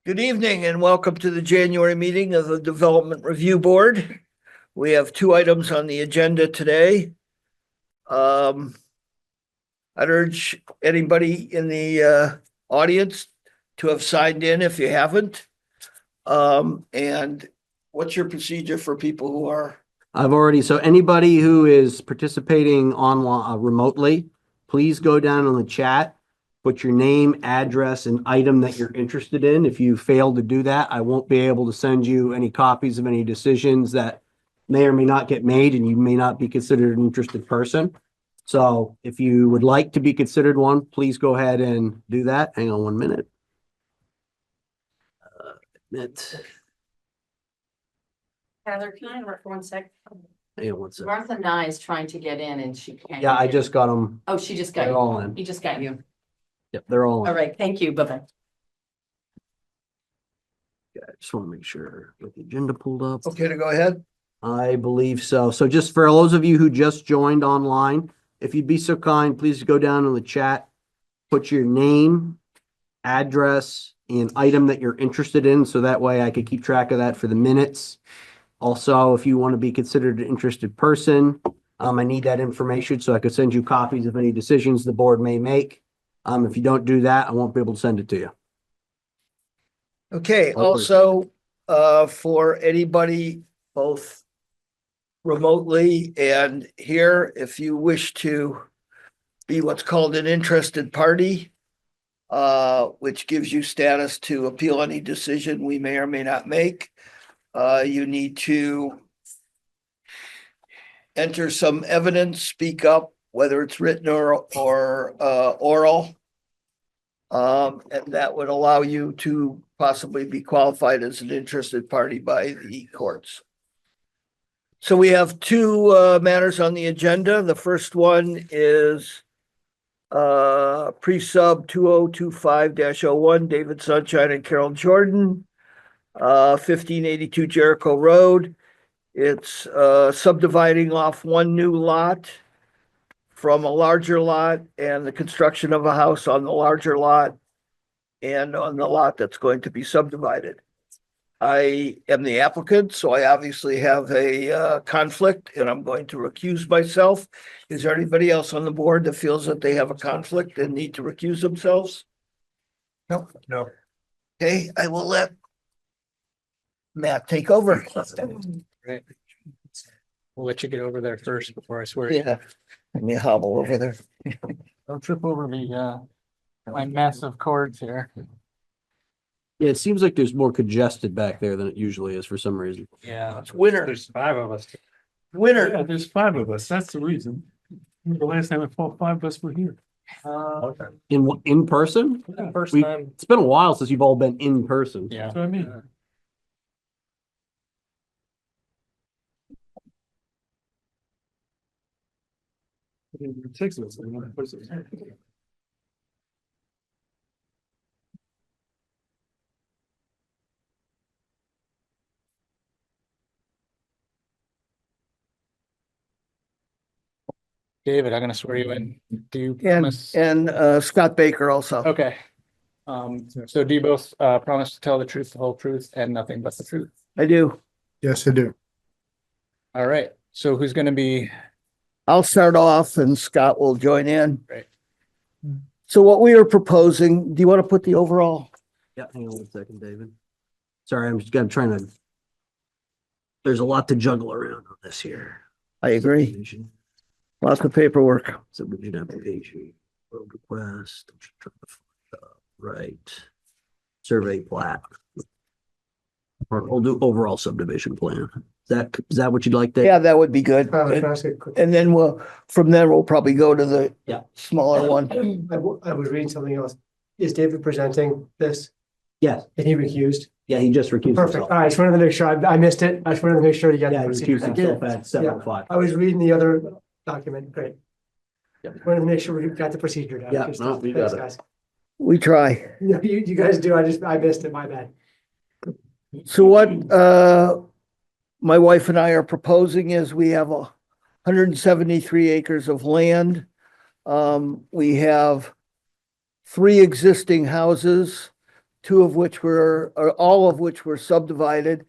Good evening and welcome to the January meeting of the Development Review Board. We have two items on the agenda today. I'd urge anybody in the audience to have signed in if you haven't. And what's your procedure for people who are? So anybody who is participating online remotely, please go down on the chat, put your name, address, and item that you're interested in. If you fail to do that, I won't be able to send you any copies of any decisions that may or may not get made, and you may not be considered an interested person. So if you would like to be considered one, please go ahead and do that. Hang on 1 minute. Tyler, can I interrupt for 1 sec? Hang on 1 second. Martha Nye is trying to get in and she can't. Yeah, I just got them. Oh, she just got They're you. all in. He just got you. Yep, they're all in. All right, thank you. Bye-bye. Yeah, I just want to make sure I get the agenda pulled up. Okay to go ahead? I believe so. So just for those of you who just joined online, if you'd be so kind, please go down in the chat, put your name, address, and item that you're interested in, so that way I could keep track of that for the minutes. Also, if you want to be considered an interested person, I need that information so I could send you copies of any decisions the board may make. If you don't do that, I won't be able to send it to you. Okay, also, for anybody both remotely and here, if you wish to be what's called an interested party, which gives you status to appeal any decision we may or may not make, you need to enter some evidence, speak up, whether it's written or oral. And that would allow you to possibly be qualified as an interested party by the courts. So we have two matters on the agenda. The first one is pre-sub 2025-01, David Sunshine and Carol Jordan, 1582 Jericho Road. It's subdividing off one new lot from a larger lot and the construction of a house on the larger lot and on the lot that's going to be subdivided. I am the applicant, so I obviously have a conflict and I'm going to recuse myself. Is there anybody else on the board that feels that they have a conflict and need to recuse themselves? No. No. Okay, I will let Matt take over. Right. We'll let you get over there first before I swear. Yeah, let me hobble over there. Don't trip over the my massive cords here. Yeah, it seems like there's more congested back there than it usually is for some reason. Yeah. It's winter. There's 5 of us. Winter. Yeah, there's 5 of us. That's the reason. The last time I thought 5 of us were here. Okay. In person? First We- time. It's been a while since you've all been in person. Yeah. That's what I mean. Six of us. David, I'm gonna swear you in. Do you promise? And Scott Baker also. Okay. So do you both promise to tell the truth, the whole truth, and nothing but the truth? I do. Yes, I do. All right. So who's gonna be? I'll start off and Scott will join in. Right. So what we are proposing, do you want to put the overall? Yeah, hang on 1 second, David. Sorry, I'm trying to. There's a lot to juggle around on this here. I agree. Subdivision, Lots of paperwork. Subdivision application, road request, I'm just trying to find, right. Survey plat. Or we'll do overall subdivision plan. Is that what you'd like to? Yeah, that would be good. Fantastic. And then from there, we'll probably go to the Yeah. smaller one. I was reading something else. Is David presenting this? Yes, And he recused? yeah, he just recused Perfect. himself. All right, I just wanted to make sure. I missed it. I just wanted to make sure you got. Yeah, he the recused procedure. himself at 7:05. I was reading the other document. Great. Yeah. Wanted to make sure we got the procedure down. Yeah, Good no, stuff. we Thanks, got it. guys. We try. No, you guys do. I missed it. My bad. So what my wife and I are proposing is we have 173 acres of land. We have 3 existing houses two of which were, or all of which were subdivided.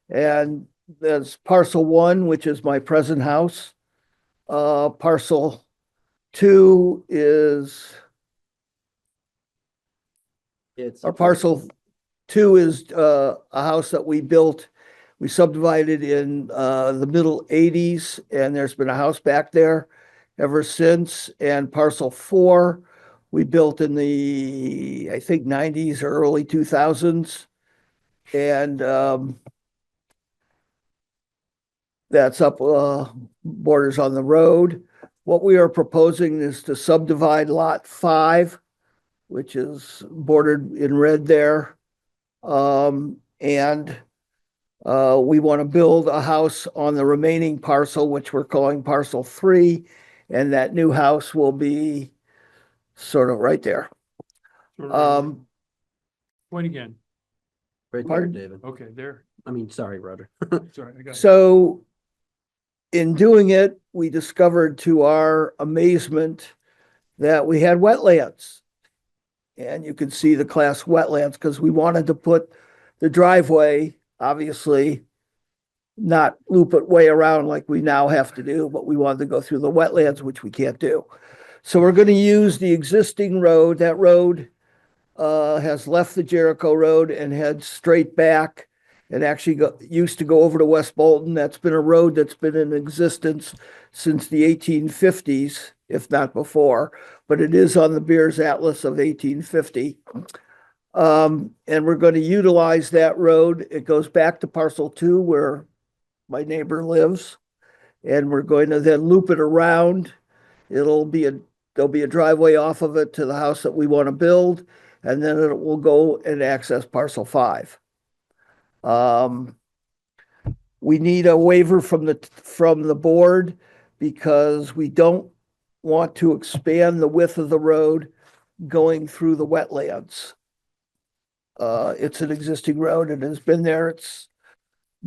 And there's parcel one, which is my present house. Parcel two is, It's or parcel two is a house that we built. We subdivided in the middle eighties, and there's been a house back there ever since. And parcel four, we built in the, I think, nineties or early two thousands. And that's up borders on the road. What we are proposing is to subdivide lot five, which is bordered in red there. And we want to build a house on the remaining parcel, which we're calling parcel three. And that new house will be sort of right there. Point again. right there, Pardon? David. Okay, there. I mean, sorry, Roger. Sorry, I got it. So in doing it, we discovered to our amazement that we had wetlands. And you can see the class wetlands because we wanted to put the driveway, obviously, not loop it way around like we now have to do, but we wanted to go through the wetlands, which we can't do. So we're going to use the existing road. That road has left the Jericho Road and heads straight back and actually used to go over to West Bolton. That's been a road that's been in existence since the 1850s, if not before, but it is on the Beers Atlas of 1850. And we're going to utilize that road. It goes back to parcel two where my neighbor lives. And we're going to then loop it around. There'll be a driveway off of it to the house that we want to build. And then it will go and access parcel five. We need a waiver from the board because we don't want to expand the width of the road going through the wetlands. It's an existing road. It has been there. It's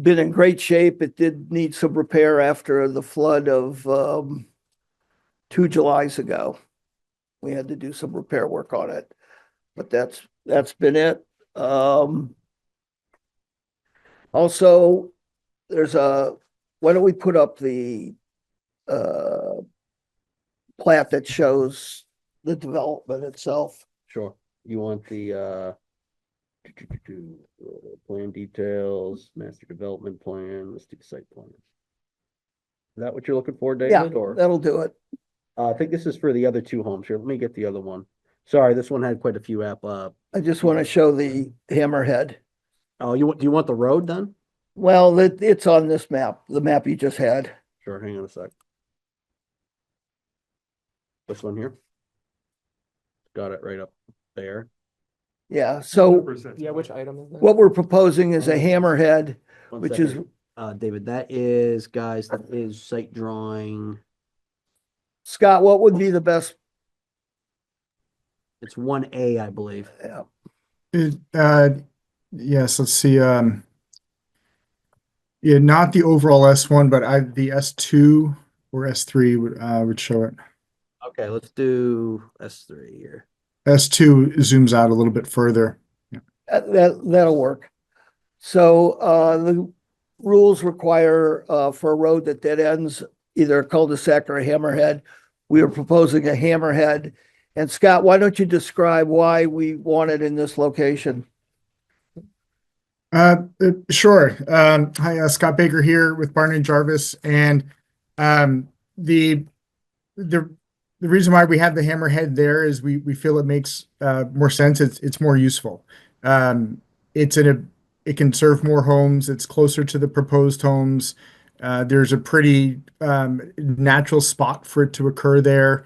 been in great shape. It did need some repair after the flood of 2 Julys ago. We had to do some repair work on it, but that's been it. Also, why don't we put up the plat that shows the development itself? Sure. You want the plan details, master development plan, let's do site plan. Is that what you're looking for, Yeah, David? Or that'll do it. I think this is for the other two homes here. Let me get the other one. Sorry, this one had quite a few I just want to show the hammerhead. Oh, do you want the road then? Well, it's on this map, the map you just had. Sure, hang on a sec. This one here. Got it right up there. Yeah, so Yeah, which item is that? what we're proposing is a hammerhead, One which is, second. David, that is site drawing. Scott, what would be the best? It's 1A, I believe. Yeah, Yes, let's see. Yeah, not the overall S1, but the S2 or S3 would show it. Okay, let's do S3 here. S2 zooms out a little bit further. that'll work. So the rules require for a road that dead ends, either a cul-de-sac or a hammerhead. We are proposing a hammerhead. And Scott, why don't you describe why we want it in this location? Sure. Hi, Scott Baker here with Barney and Jarvis, and the reason why we have the hammerhead there is we feel it makes more sense. It's more useful. It can serve more homes. It's closer to the proposed homes. There's a pretty natural spot for it to occur there,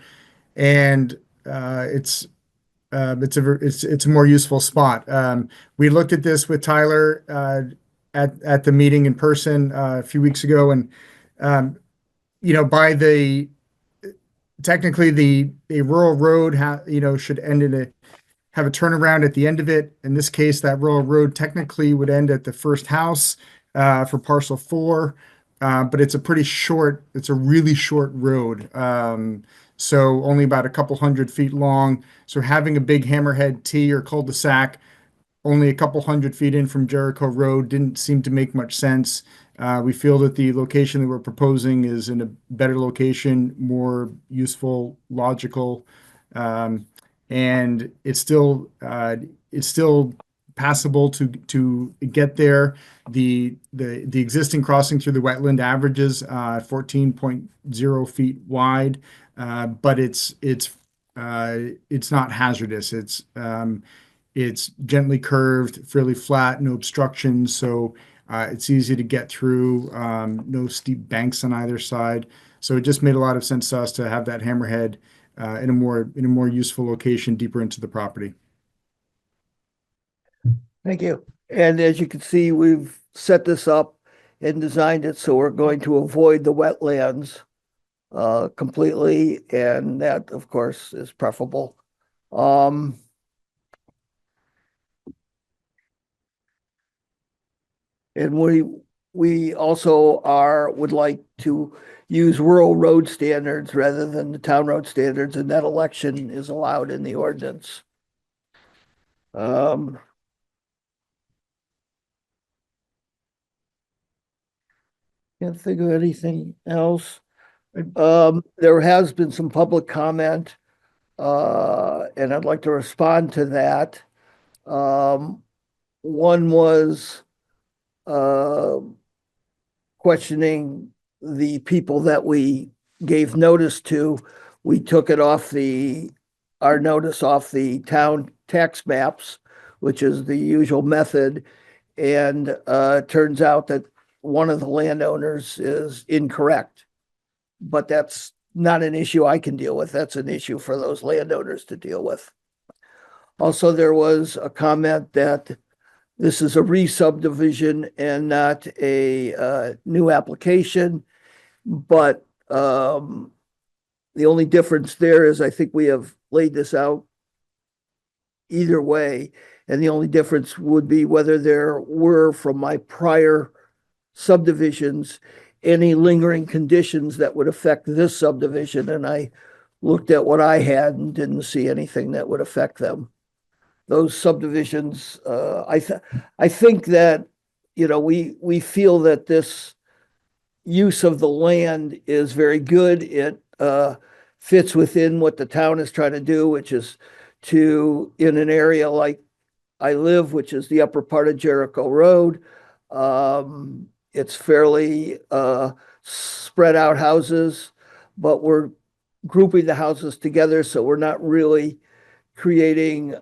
and it's a more useful spot. We looked at this with Tyler at the meeting in person a few weeks ago, and technically a rural road should end have a turnaround at the end of it. In this case, that rural road technically would end at the first house for parcel 4, but it's a really short road. So only about a couple hundred feet long. So having a big hammerhead T or cul-de-sac only a couple 100 feet in from Jericho Road, didn't seem to make much sense. We feel that the location that we're proposing is in a better location, more useful, logical, and it's still passable to get there. The existing crossing through the wetland averages 14.0 feet wide, but it's not hazardous. It's gently curved, fairly flat, no obstructions, so it's easy to get through. No steep banks on either side, so it just made a lot of sense to us to have that hammerhead in a more useful location deeper into the property. Thank you. And as you can see, we've set this up and designed it so we're going to avoid the wetlands completely, and that, of course, is preferable. And we also would like to use rural road standards rather than the town road standards, and that election is allowed in the ordinance. Can't think of anything else. There has been some public comment, and I'd like to respond to that. One was questioning the people that we gave notice to. We took it off our notice off the town tax maps, which is the usual method, and it turns out that one of the landowners is incorrect. But that's not an issue I can deal with. That's an issue for those landowners to deal with. Also, there was a comment that this is a re-subdivision and not a new application. But the only difference there is I think we have laid this out either way. And the only difference would be whether there were, from my prior subdivisions, any lingering conditions that would affect this subdivision. And I looked at what I had and didn't see anything that would affect them. Those subdivisions, I think that, we feel that this use of the land is very good. It fits within what the town is trying to do, which is in an area like I live, which is the upper part of Jericho Road. It's fairly spread out houses, but we're grouping the houses together, so we're not really creating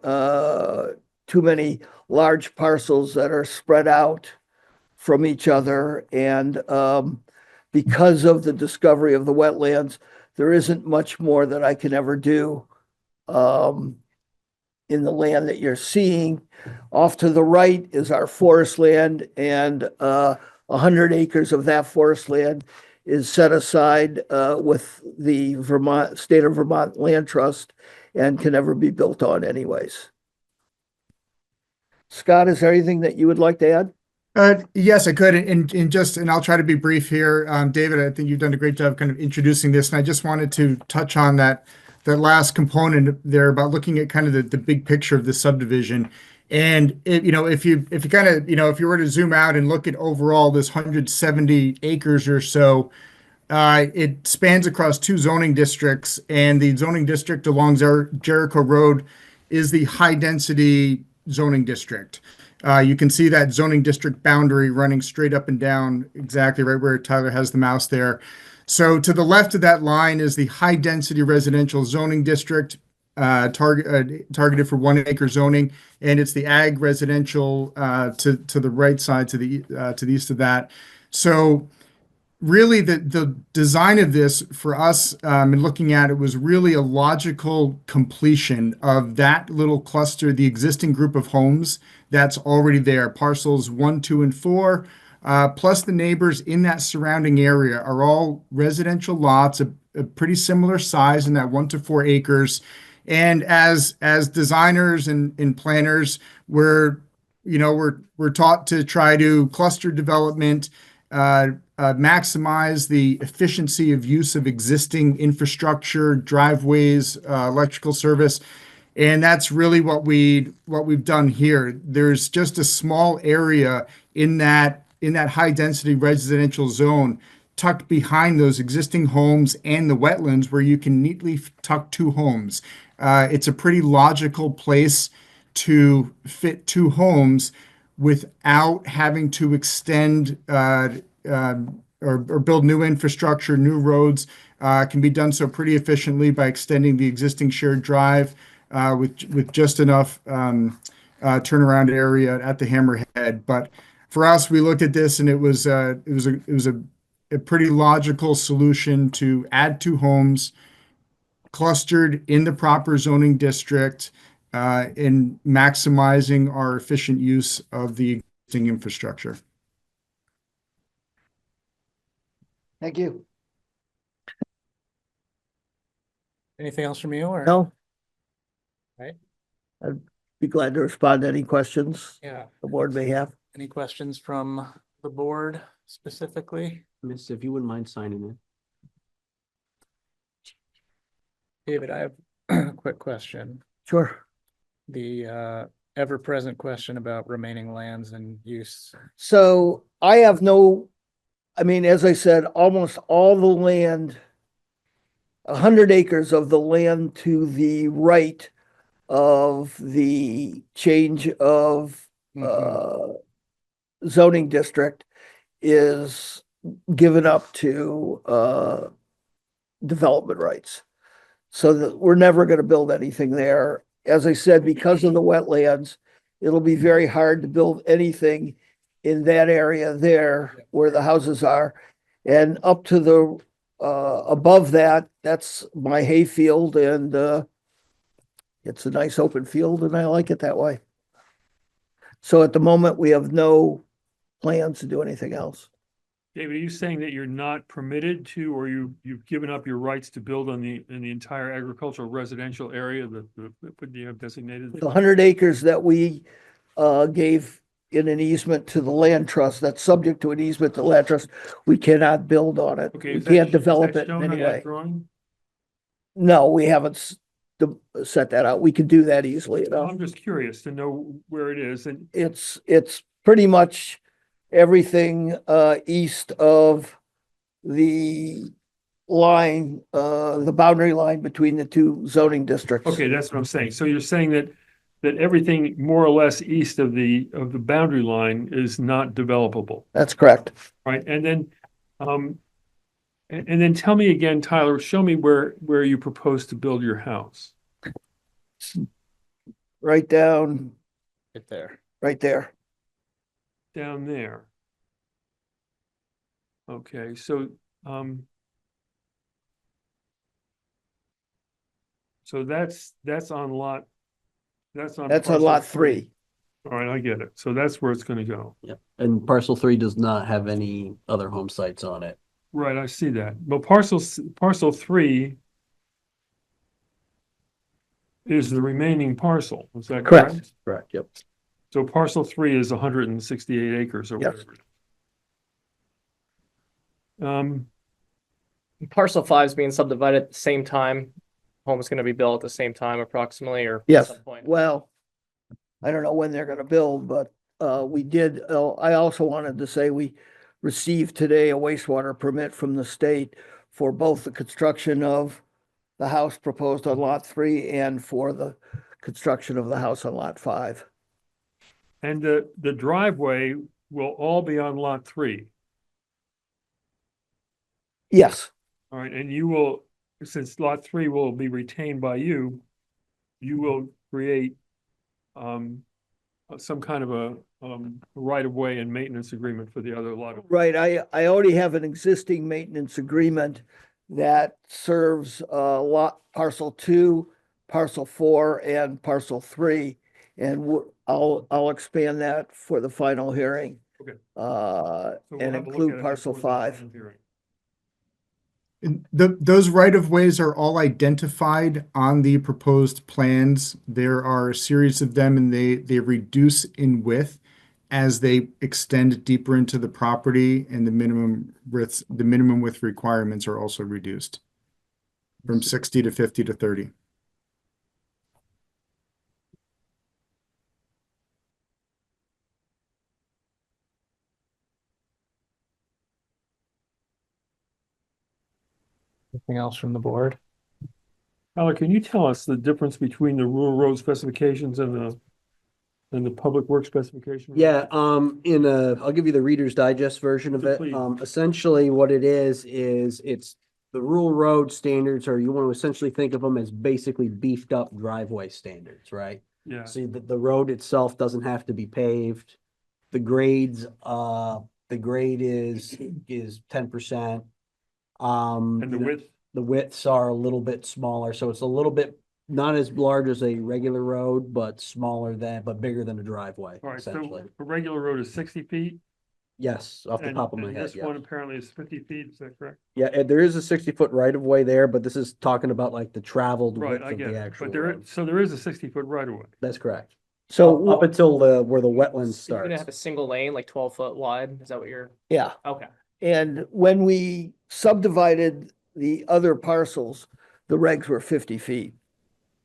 too many large parcels that are spread out from each other. And because of the discovery of the wetlands, there isn't much more that I can ever do in the land that you're seeing. Off to the right is our forest land, and 100 acres of that forest land is set aside with the State of Vermont Land Trust and can never be built on anyways. Scott, is there anything that you would like to add? Yes, I could, and I'll try to be brief here. David, I think you've done a great job kind of introducing this, and I just wanted to touch on that last component there about looking at kind of the big picture of the subdivision. And if you kind of, if you were to zoom out and look at overall this 170 acres or so, it spans across 2 zoning districts, and the zoning district along Jericho Road is the high density zoning district. You can see that zoning district boundary running straight up and down exactly right where Tyler has the mouse there. So to the left of that line is the high density residential zoning district, targeted for 1 acre zoning, and it's the ag residential to the right side, to the east of that. So really the design of this for us, and looking at it, was really a logical completion of that little cluster, the existing group of homes that's already there. Parcels 1, 2, and 4, plus the neighbors in that surrounding area are all residential lots, a pretty similar size in that 1 to 4 acres. And as designers and planners, we're taught to try to cluster development, maximize the efficiency of use of existing infrastructure, driveways, electrical service. And that's really what we've done here. There's just a small area in that high density residential zone tucked behind those existing homes and the wetlands where you can neatly tuck two homes. It's a pretty logical place to fit two homes without having to extend or build new infrastructure, new roads. Can be done so pretty efficiently by extending the existing shared drive with just enough turnaround area at the hammerhead. But for us, we looked at this and it was a pretty logical solution to add two homes clustered in the proper zoning district in maximizing our efficient use of the existing infrastructure. Thank you. Anything else from you or? No? Right. I'd be glad to respond to any questions Yeah, the board may have. any questions from the board specifically? Miss, if you wouldn't mind signing in. David, I have a quick question. Sure. The ever-present question about remaining lands and use. So I have as I said, almost all the land, 100 acres of the land to the right of the change of zoning district is given up to development rights. So that we're never going to build anything there. As I said, because of the wetlands, it'll be very hard to build anything in that area there where the houses are. And up to the above that, that's my hayfield, and it's a nice open field and I like it that way. So at the moment, we have no plans to do anything else. David, are you saying that you're not permitted to, or you've given up your rights to build in the entire agricultural residential area that you have designated? The 100 acres that we gave in an easement to the land trust, that's subject to an easement to the land trust, we cannot build on it. Okay. We is that- can't is develop that it in shown on any that way. drawing? No, we haven't set that out. We could do that easily enough. I'm just curious to know where it is, and It's pretty much everything east of the line, the boundary line between the two zoning districts. okay, that's what I'm saying. So you're saying that everything more or less east of the boundary line is not developable, That's correct. right? And then and then tell me again, Tyler, show me where you propose to build your house. Right down, Right there. right there. Down there. Okay, so that's on lot, that's on. That's on parcel lot 3. All right, I get it. So that's where it's gonna go. Yep. And parcel 3 does not have any other home sites on it. Right, I see that. Well, parcel 3 is the remaining parcel. Is that Correct. correct? Correct, yep. So parcel 3 is 168 acres or Yes. whatever. Um, Parcel 5 is being subdivided at the same time. Home is going to be built at the same time approximately, or at Yes. some point. Well, I don't know when they're gonna build, but we did, I also wanted to say we received today a wastewater permit from the state for both the construction of the house proposed on lot 3 and for the construction of the house on lot 5. and the driveway will all be on lot 3. Yes, All right, and you will, since lot 3 will be retained by you, you will create some kind of a right of way and maintenance agreement for the other lot. right. I already have an existing maintenance agreement that serves lot parcel 2, parcel 4, and parcel 3. And I'll expand that for the final hearing. Okay. And So we'll have a look include at it parcel before the 5. final hearing. And those right of ways are all identified on the proposed plans. There are a series of them and they reduce in width as they extend deeper into the property, and the minimum width requirements are also reduced from 60 to 50 to 30. Anything else from the board? Tyler, can you tell us the difference between the rural road specifications and the public works specification? Yeah, I'll give you the Reader's Digest version of So it. please. Essentially what it is it's the rural road standards, or you want to essentially think of them as basically beefed up driveway standards, right? Yeah, So the road itself doesn't have to be paved. The grades, the grade is 10%. and the width, The widths are a little bit smaller, so it's a little bit not as large as a regular road, but but bigger than a driveway, all right, so essentially. a regular road is 60 feet. Yes, off the And top of my and head, this yeah. one apparently is 50 feet, is that correct? Yeah, and there is a 60-foot right of way there, but this is talking about like the traveled Right, width I of get the it, actual but there, road. so there is a 60-foot right of way. That's correct. So, Up until where the wetlands So you're gonna have starts. a single lane, like 12 foot wide? Is that what you're, yeah, okay. and when we subdivided the other parcels, the regs were 50 feet.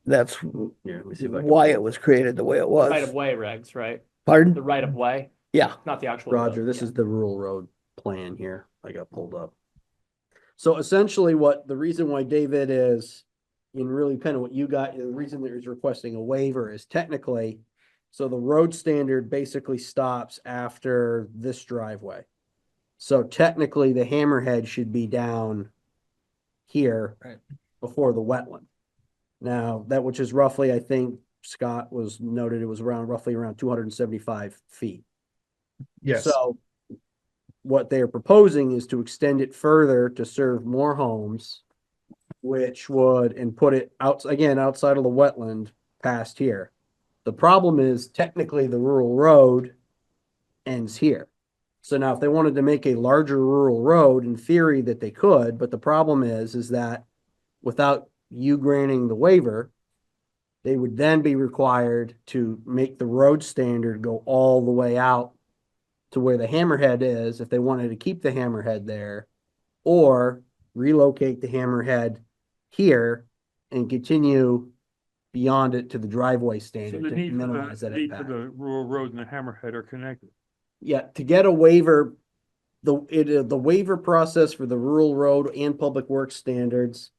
That's Here, let me see if I can. why it was created the way it Right of was. way regs, right? The Pardon? right of way, Yeah, not the actual. Roger, road, this yeah. is the rural road plan here. I got pulled up. So essentially what the reason why David is in really kind of what you got, the reason that he's requesting a waiver is technically, so the road standard basically stops after this driveway. So technically the hammerhead should be down here Right. before the wetland. Now, that which is roughly, I think Scott was noted, it was roughly around 275 feet. Yes. So what they're proposing is to extend it further to serve more homes, which would, and put it out, again, outside of the wetland past here. The problem is technically the rural road ends here. So now if they wanted to make a larger rural road, in theory that they could, but the problem is that without you granting the waiver, they would then be required to make the road standard go all the way out to where the hammerhead is, if they wanted to keep the hammerhead there, or relocate the hammerhead here and continue beyond it to the driveway So standard the to need minimize for that the, need for impact. the rural road and the hammerhead are connected. Yeah, to get a waiver, the waiver process for the rural road and public works standards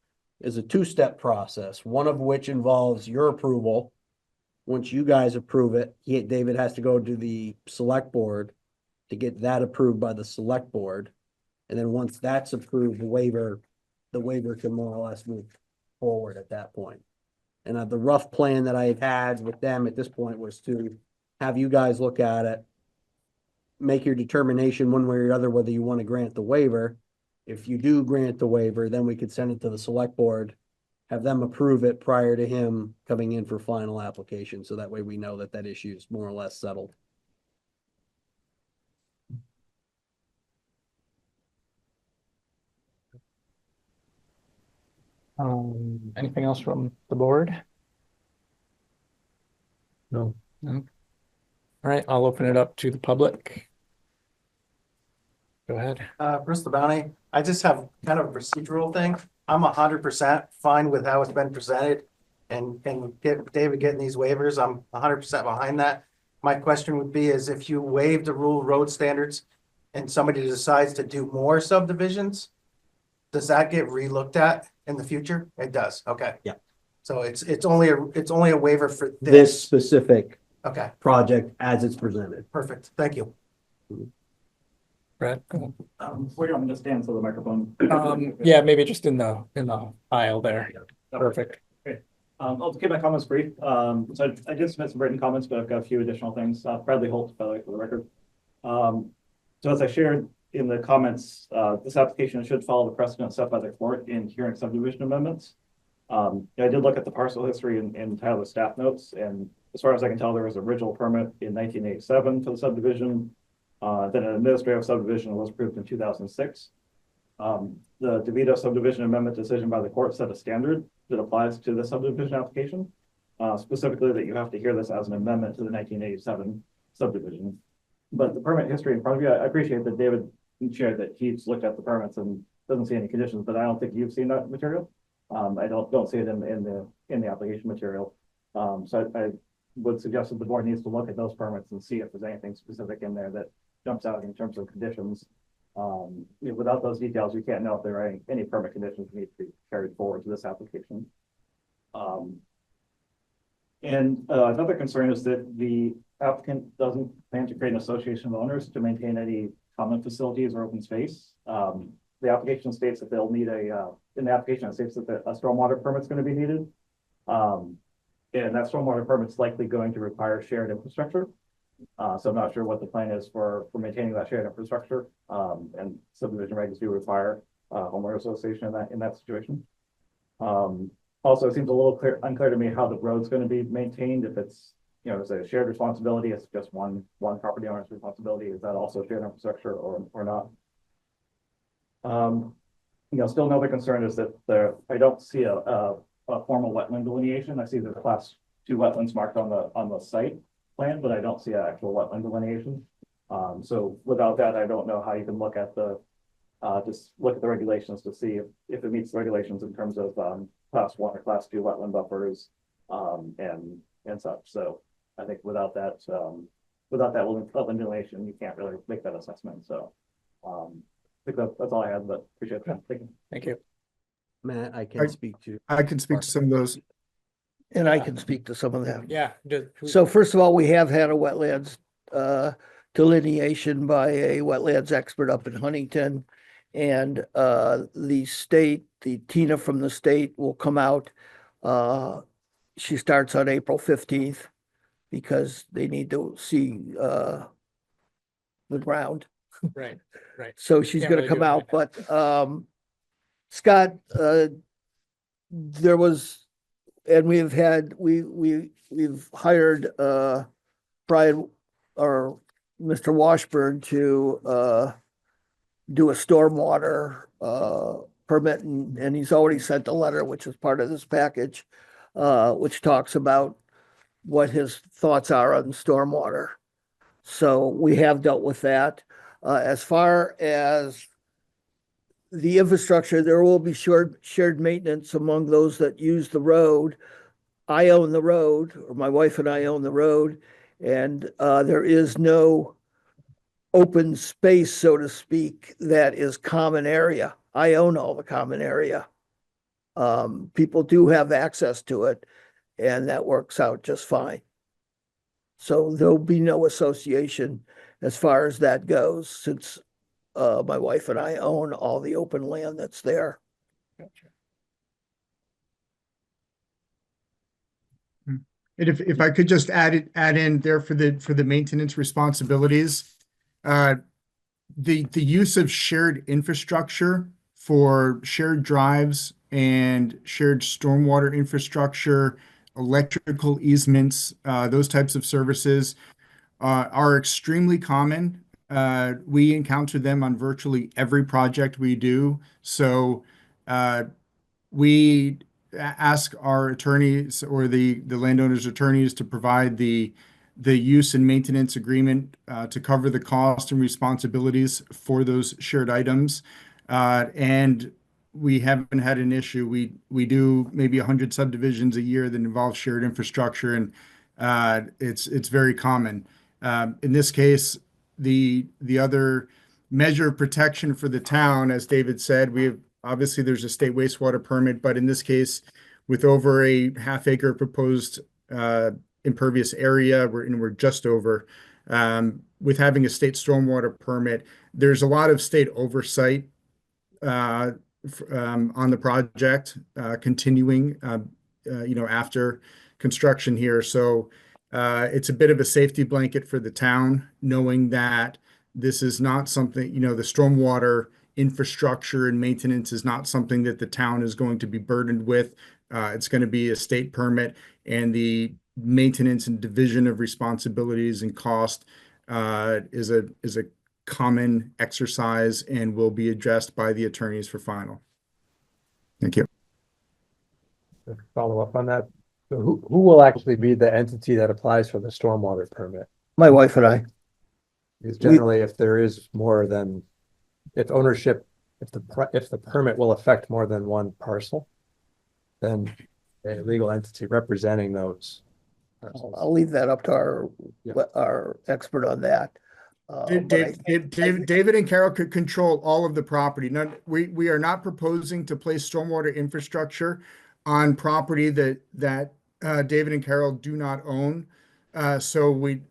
is a two-step process, one of which involves your approval. Once you guys approve it, David has to go to the select board to get that approved by the select board. And then once that's approved, the waiver can more or less move forward at that point. And the rough plan that I've had with them at this point was to have you guys look at it, make your determination one way or the other whether you want to grant the waiver. If you do grant the waiver, then we could send it to the select board, have them approve it prior to him coming in for final application. So that way we know that that issue is more or less settled. Anything else from the board? No. No. All right, I'll open it up to the public. Go ahead. Bruce Bounty, I just have kind of a procedural thing. I'm 100% fine with how it's been presented. And David getting these waivers, I'm 100% behind that. My question would be is if you waive the rural road standards and somebody decides to do more subdivisions, does that get relooked at in the future? It does, okay. Yeah. So it's only a waiver for This this. specific Okay, project as it's presented. perfect, thank you. Brett, go Where do you want me to stand so the microphone? ahead. Yeah, maybe just in the aisle there. Perfect. I'll keep my comments brief. So I did submit some written comments, but I've got a few additional things. Bradley Holt, by the way, for the record. So as I shared in the comments, this application should follow the precedent set by the court in hearing subdivision amendments. I did look at the parcel history in Tyler's staff notes, and as far as I can tell, there was an original permit in 1987 for the subdivision. Then an administrative subdivision was approved in 2006. The DeVito subdivision amendment decision by the court set a standard that applies to the subdivision application, specifically that you have to hear this as an amendment to the 1987 subdivision. But the permit history in front of you, I appreciate that David shared that he's looked at the permits and doesn't see any conditions, but I don't think you've seen that material. I don't see it in the application material. So I would suggest that the board needs to look at those permits and see if there's anything specific in there that jumps out in terms of conditions. Without those details, you can't know if there are any permit conditions that need to be carried forward to this application. And another concern is that the applicant doesn't plan to create an association of owners to maintain any common facilities or open space. The application states that they'll need in the application, it states that a stormwater permit is going to be needed. And that stormwater permit is likely going to require shared infrastructure. So I'm not sure what the plan is for maintaining that shared infrastructure. And subdivision regs do require homeowner association in that situation. Also, it seems a little unclear to me how the road's going to be maintained. If it's, it's a shared responsibility, it's just one property owner's responsibility. Is that also shared infrastructure or not? Still another concern is that I don't see a formal wetland delineation. I see the class 2 wetlands marked on the site plan, but I don't see an actual wetland delineation. So without that, I don't know how you can look at just look at the regulations to see if it meets the regulations in terms of class 1 or class 2 wetland buffers and such. So I think without that wetland delineation, you can't really make that assessment. So I think that's all I have, but appreciate that. Thank you. Matt, I can speak to. I can speak to some of those. And I can speak to some of them. Yeah. So first of all, we have had a wetlands delineation by a wetlands expert up in Huntington. And the state, the Tina from the state will come out. She starts on April 15th because they need to see the ground. Right, right. So she's Can't gonna really come do out, anything. but Scott, there was, and we've hired Brian or Mr. Washburn to do a stormwater permit, and he's already sent a letter, which is part of this package, which talks about what his thoughts are on stormwater. So we have dealt with that. As far as the infrastructure, there will be shared maintenance among those that use the road. I own the road, or my wife and I own the road, and there is no open space, so to speak, that is common area. I own all the common area. People do have access to it, and that works out just fine. So there'll be no association as far as that goes, since my wife and I own all the open land that's there. And if I could just add in there for the maintenance responsibilities, the use of shared infrastructure for shared drives and shared stormwater infrastructure, electrical easements, those types of services are extremely common. We encounter them on virtually every project we do. So we ask our attorneys or the landowner's attorneys to provide the use and maintenance agreement to cover the cost and responsibilities for those shared items. And we haven't had an issue. We do maybe 100 subdivisions a year that involve shared infrastructure, and it's very common. In this case, the other measure of protection for the town, as David said, obviously there's a state wastewater permit, but in this case, with over a half-acre proposed impervious area, we're just over. With having a state stormwater permit, there's a lot of state oversight on the project continuing, after construction here. So it's a bit of a safety blanket for the town, knowing that this is not something, the stormwater infrastructure and maintenance is not something that the town is going to be burdened with. It's going to be a state permit, and the maintenance and division of responsibilities and cost is a common exercise and will be addressed by the attorneys for final. Thank you. Follow up on that. So who will actually be the entity that applies for the stormwater permit? My wife and I. Because generally, if there is more than, if the permit will affect more than one parcel, then a legal entity representing those parcels. I'll leave that up to our expert on that. But I David and Carol could control all of the property. None, we are not proposing to place stormwater infrastructure on property that David and Carol do not own. So we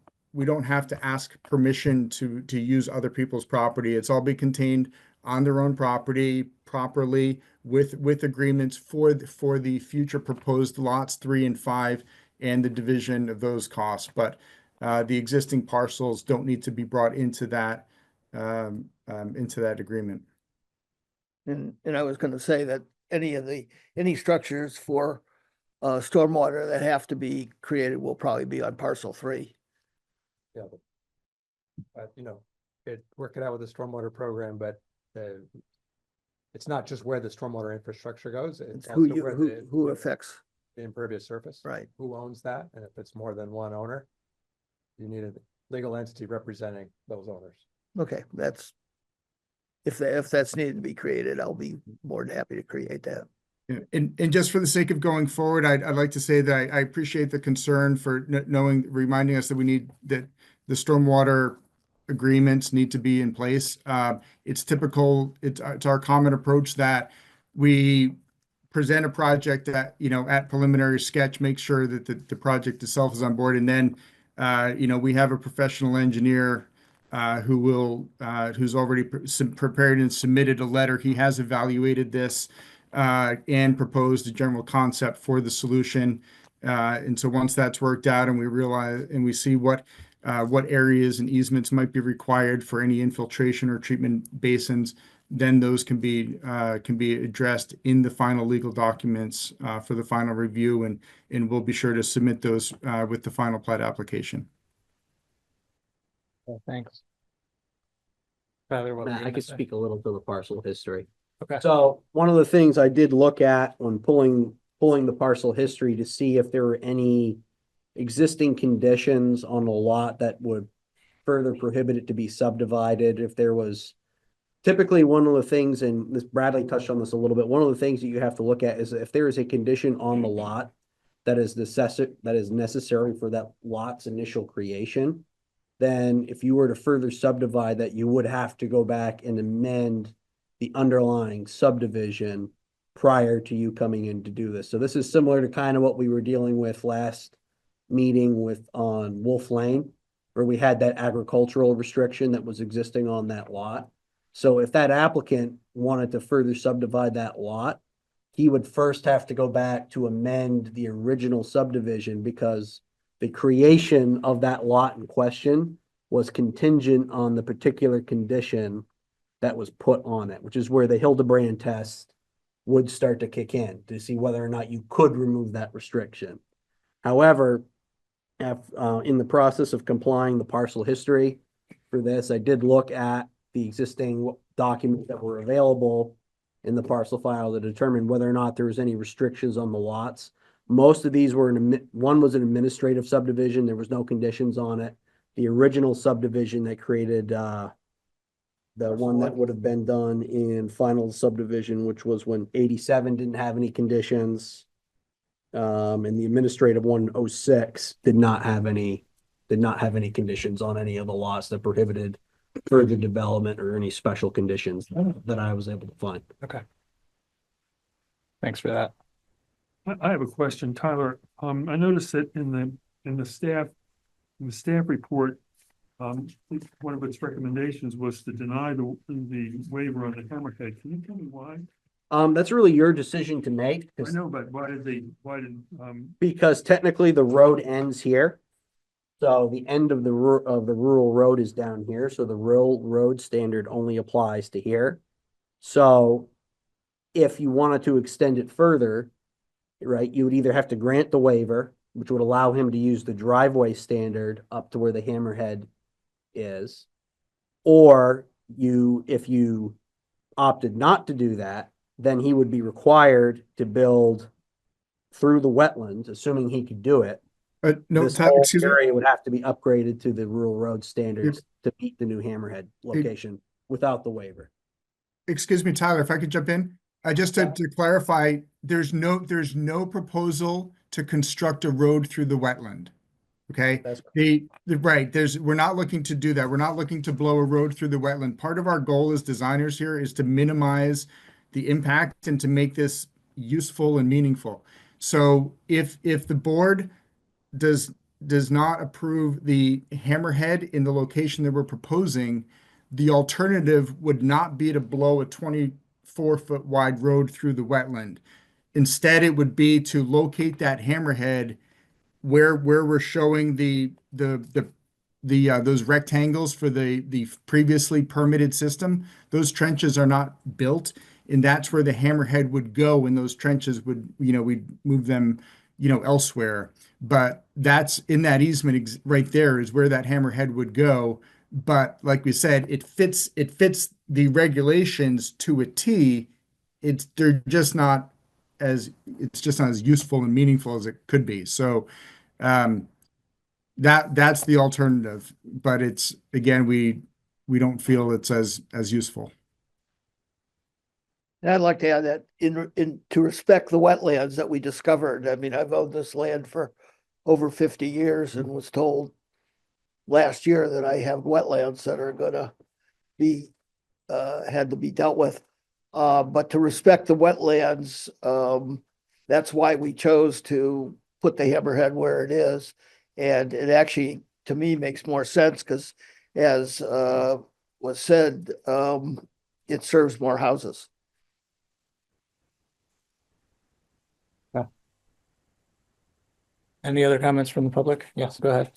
don't have to ask permission to use other people's property. It's all be contained on their own property properly with agreements for the future proposed lots 3 and 5 and the division of those costs. But the existing parcels don't need to be brought into that agreement. And I was gonna say that any structures for stormwater that have to be created will probably be on parcel 3. Yeah, but work it out with the stormwater program, but it's not just where the stormwater infrastructure goes. It's It's who also you, where who affects, the impervious surface. right? Who owns that? And if it's more than one owner, you need a legal entity representing those owners. Okay, if that's needed to be created, I'll be more than happy to create that. Yeah, and just for the sake of going forward, I'd like to say that I appreciate the concern for reminding us that that the stormwater agreements need to be in place. It's typical, it's our common approach that we present a project that, at preliminary sketch, make sure that the project itself is on board. And then, we have a professional engineer who's already prepared and submitted a letter. He has evaluated this and proposed a general concept for the solution. And so once that's worked out and we realize and we see what areas and easements might be required for any infiltration or treatment basins, then those can be addressed in the final legal documents for the final review, and we'll be sure to submit those with the final plat application. Well, thanks. Tyler, what were you I gonna could say? speak a little to the parcel history. Okay. So one of the things I did look at when pulling the parcel history to see if there were any existing conditions on the lot that would further prohibit it to be subdivided. If there was typically one of the things, and this Bradley touched on this a little bit, one of the things that you have to look at is if there is a condition on the lot that is necessary for that lot's initial creation, then if you were to further subdivide that, you would have to go back and amend the underlying subdivision prior to you coming in to do this. So this is similar to kind of what we were dealing with last meeting on Wolf Lane, where we had that agricultural restriction that was existing on that lot. So if that applicant wanted to further subdivide that lot, he would first have to go back to amend the original subdivision, because the creation of that lot in question was contingent on the particular condition that was put on it, which is where the Hildebrand test would start to kick in to see whether or not you could remove that restriction. However, in the process of complying the parcel history for this, I did look at the existing documents that were available in the parcel file to determine whether or not there was any restrictions on the lots. Most of these were one was an administrative subdivision. There was no conditions on it. The original subdivision that created the one that would have been done in final subdivision, which was when 87 didn't have any conditions. And the administrative 106 did not have any conditions on any of the lots that prohibited further development or any special conditions that I was able to find. Okay. Thanks for that. I have a question, Tyler. I noticed that in the staff report, one of its recommendations was to deny the waiver on the hammerhead. Can you tell me why? That's really your decision to make. I know, but why did Because technically the road ends here. So the end of the rural road is down here. So the rural road standard only applies to here. So if you wanted to extend it further, right, you would either have to grant the waiver, which would allow him to use the driveway standard up to where the hammerhead is, or if you opted not to do that, then he would be required to build through the wetlands, assuming he could do it. No, This whole excuse me. area would have to be upgraded to the rural road standards to meet the new hammerhead location without the waiver. Excuse me, Tyler, if I could jump in. Just to clarify, there's no proposal to construct a road through the wetland. Okay, That's right, we're not looking to do that. We're not looking to blow a road through the wetland. Part of our goal as designers here is to minimize the impact and to make this useful and meaningful. So if the board does not approve the hammerhead in the location that we're proposing, the alternative would not be to blow a 24-foot wide road through the wetland. Instead, it would be to locate that hammerhead where we're showing those rectangles for the previously permitted system. Those trenches are not built, and that's where the hammerhead would go, and those trenches would, we'd move them, elsewhere. But that's in that easement right there is where that hammerhead would go. But like we said, it fits the regulations to a T. It's just not as useful and meaningful as it could be. So that's the alternative, but it's, again, we don't feel it's as useful. And I'd like to add that in to respect the wetlands that we discovered. I mean, I've owned this land for over 50 years and was told last year that I have wetlands that are gonna be had to be dealt with. But to respect the wetlands, that's why we chose to put the hammerhead where it is. And it actually, to me, makes more sense because, as was said, it serves more houses. Any other comments from the public? Yes, go ahead.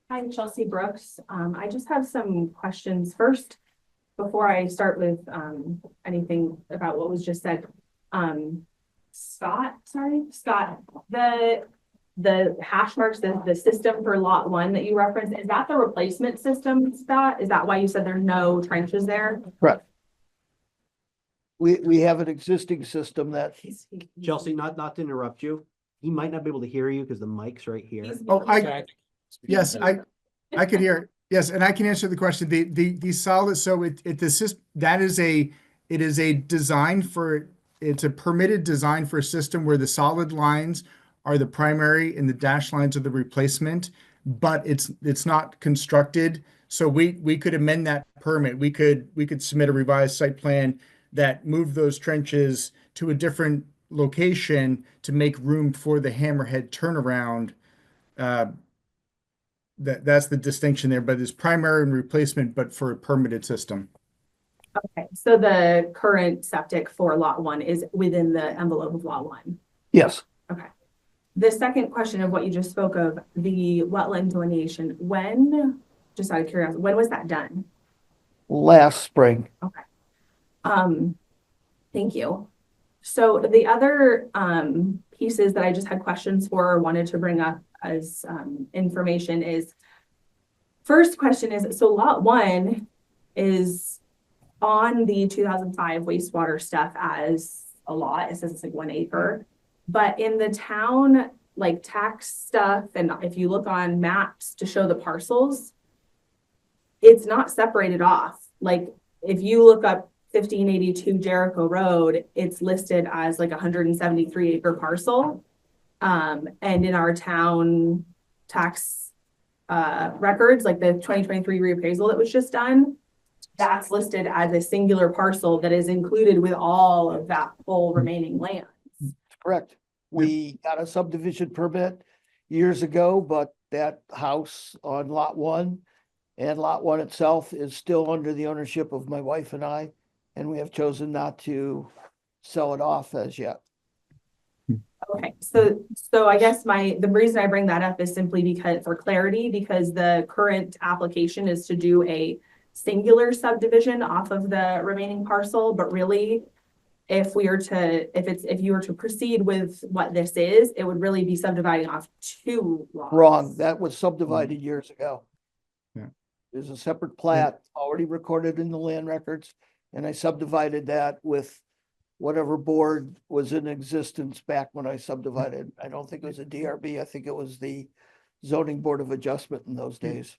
Hi, Chelsea Brooks. I just have some questions. First, before I start with anything about what was just said, Scott, the hash marks, the system for lot 1 that you referenced, is that the replacement system, Scott? Is that why you said there are no trenches there? Correct. We have an existing system that, Chelsea, not to interrupt you. He might not be able to hear you because the mic's right here. Yes, I could hear. Yes, and I can answer the question. The solid, so it is a design for, it's a permitted design for a system where the solid lines are the primary and the dashed lines are the replacement, but it's not constructed. So we could amend that permit. We could submit a revised site plan that moved those trenches to a different location to make room for the hammerhead turnaround. That's the distinction there, but it's primary and replacement, but for a permitted system. Okay, so the current septic for lot 1 is within the envelope of lot 1. yes, Okay. The second question of what you just spoke of, the wetland delineation, when, just out of curiosity, when was that done? last spring. Okay. Thank you. So the other pieces that I just had questions for or wanted to bring up as information is, first question is, so lot 1 is on the 2005 wastewater stuff as a lot. It says it's like 1 acre, but in the town, like tax stuff, and if you look on maps to show the parcels, it's not separated off. Like if you look up 1582 Jericho Road, it's listed as like 173 acre parcel. And in our town tax records, like the 2023 reappraisal that was just done, that's listed as a singular parcel that is included with all of that whole remaining land. Correct. We got a subdivision permit years ago, but that house on lot 1 and lot 1 itself is still under the ownership of my wife and I, and we have chosen not to sell it off as yet. Okay, so I guess the reason I bring that up is simply because, for clarity, because the current application is to do a singular subdivision off of the remaining parcel, but really, if you were to proceed with what this is, it would really be subdividing off 2 lots. Wrong, that was subdivided years ago. Yeah. There's a separate plat already recorded in the land records, and I subdivided that with whatever board was in existence back when I subdivided. I don't think it was a DRB. I think it was the zoning board of adjustment in those days.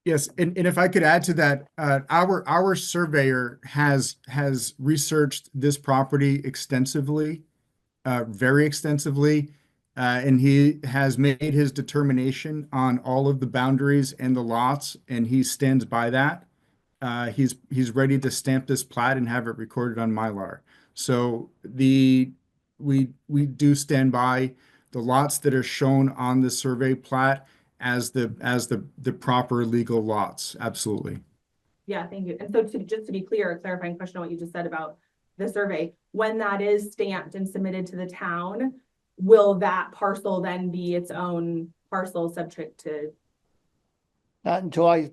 Yes, and if I could add to that, our surveyor has researched this property extensively, very extensively. and he has made his determination on all of the boundaries and the lots, and he stands by that. He's ready to stamp this plat and have it recorded on Mylar. So we do stand by the lots that are shown on the survey plat as the proper legal lots. Absolutely. Yeah, thank you. And so just to be clear, a clarifying question on what you just said about the survey, when that is stamped and submitted to the town, will that parcel then be its own parcel subject to? Not until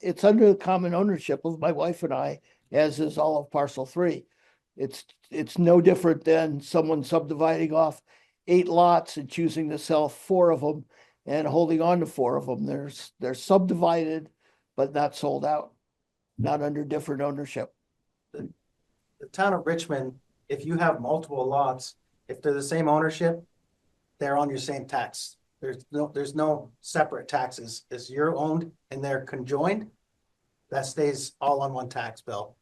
it's under the common ownership of my wife and I, as is all of parcel 3. It's no different than someone subdividing off 8 lots and choosing to sell 4 of them and holding on to 4 of them. They're subdivided, but not sold out, not under different ownership. The town of Richmond, if you have multiple lots, if they're the same ownership, they're on your same tax. There's no separate taxes. As you're owned and they're conjoined, that stays all on one tax bill.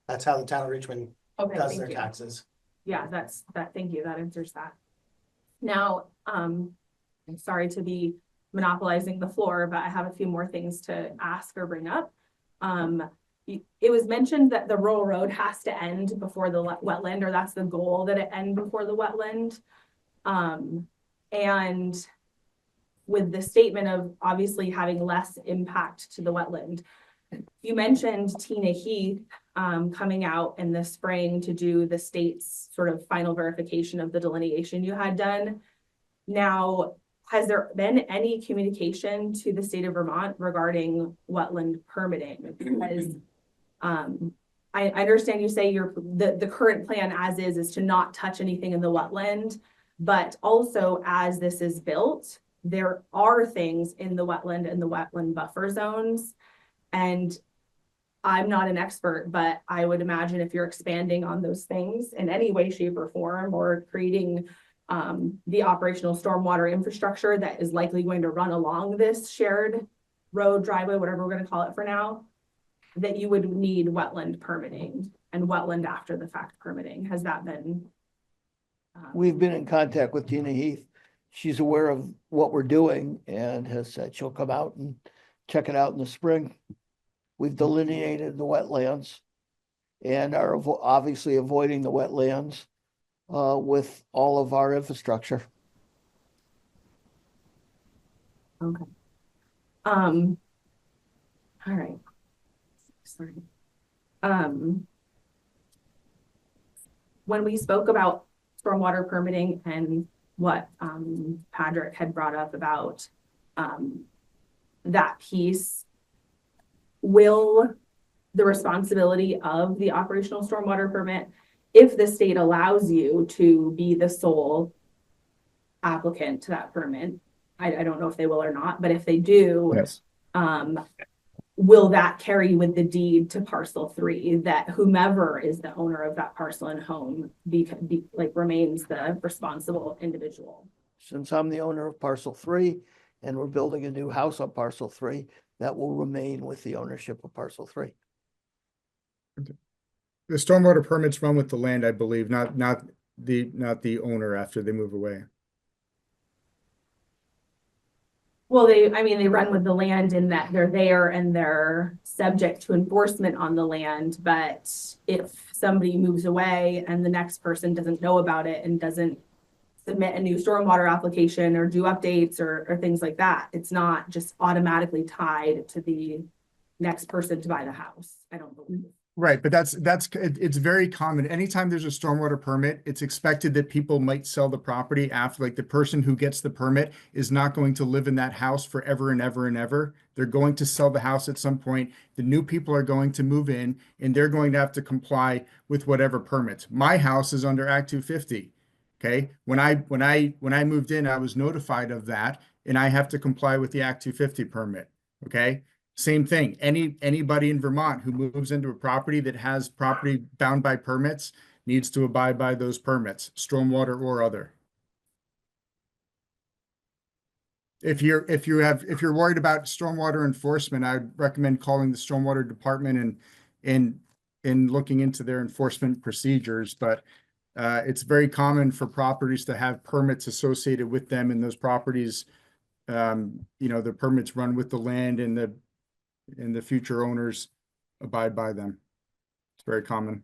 That's how the town of Richmond Okay, does thank their you. taxes. Yeah, thank you. That answers that. Now, I'm sorry to be monopolizing the floor, but I have a few more things to ask or bring up. It was mentioned that the rural road has to end before the wetland, or that's the goal, that it end before the wetland. And with the statement of obviously having less impact to the wetland, you mentioned Tina Heath coming out in the spring to do the state's sort of final verification of the delineation you had done. Now, has there been any communication to the state of Vermont regarding wetland permitting? Because I understand you say the current plan as is to not touch anything in the wetland, but also as this is built, there are things in the wetland and the wetland buffer zones. And I'm not an expert, but I would imagine if you're expanding on those things in any way, shape, or form, or creating the operational stormwater infrastructure that is likely going to run along this shared road, driveway, whatever we're going to call it for now, that you would need wetland permitting and wetland after the fact permitting. Has that been? We've been in contact with Tina Heath. She's aware of what we're doing and has said she'll come out and check it out in the spring. We've delineated the wetlands and are obviously avoiding the wetlands with all of our infrastructure. Okay. All right. Sorry. When we spoke about stormwater permitting and what Patrick had brought up about that piece, will the responsibility of the operational stormwater permit, if the state allows you to be the sole applicant to that permit, I don't know if they will or not, but if they do, Yes. Will that carry with the deed to parcel 3 that whomever is the owner of that parcel and home remains the responsible individual? Since I'm the owner of parcel 3 and we're building a new house on parcel 3, that will remain with the ownership of parcel 3. The stormwater permits run with the land, I believe, not the owner after they move away. Well, they run with the land in that they're there and they're subject to enforcement on the land. But if somebody moves away and the next person doesn't know about it and doesn't submit a new stormwater application or do updates or things like that, it's not just automatically tied to the next person to buy the house. I don't believe. Right, but it's very common. Anytime there's a stormwater permit, it's expected that people might sell the property after, like the person who gets the permit is not going to live in that house forever and ever and ever. They're going to sell the house at some point. The new people are going to move in and they're going to have to comply with whatever permits. My house is under Act 250. Okay, when I moved in, I was notified of that and I have to comply with the Act 250 permit. Okay. Same thing. Anybody in Vermont who moves into a property that has property bound by permits needs to abide by those permits, stormwater or other. If you're worried about stormwater enforcement, I'd recommend calling the stormwater department and looking into their enforcement procedures. But It's very common for properties to have permits associated with them, and those properties, the permits run with the land, and the future owners abide by them. It's very common.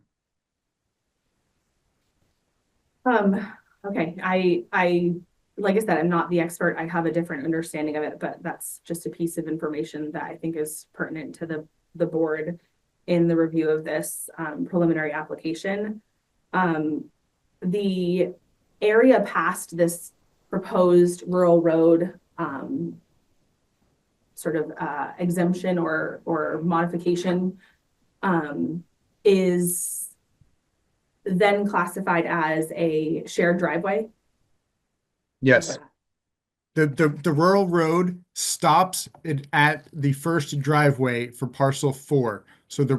Okay, like I said, I'm not the expert. I have a different understanding of it, but that's just a piece of information that I think is pertinent to the board in the review of this preliminary application. The area past this proposed rural road sort of exemption or modification is then classified as a shared driveway. Yes. The rural road stops at the first driveway for parcel 4. So the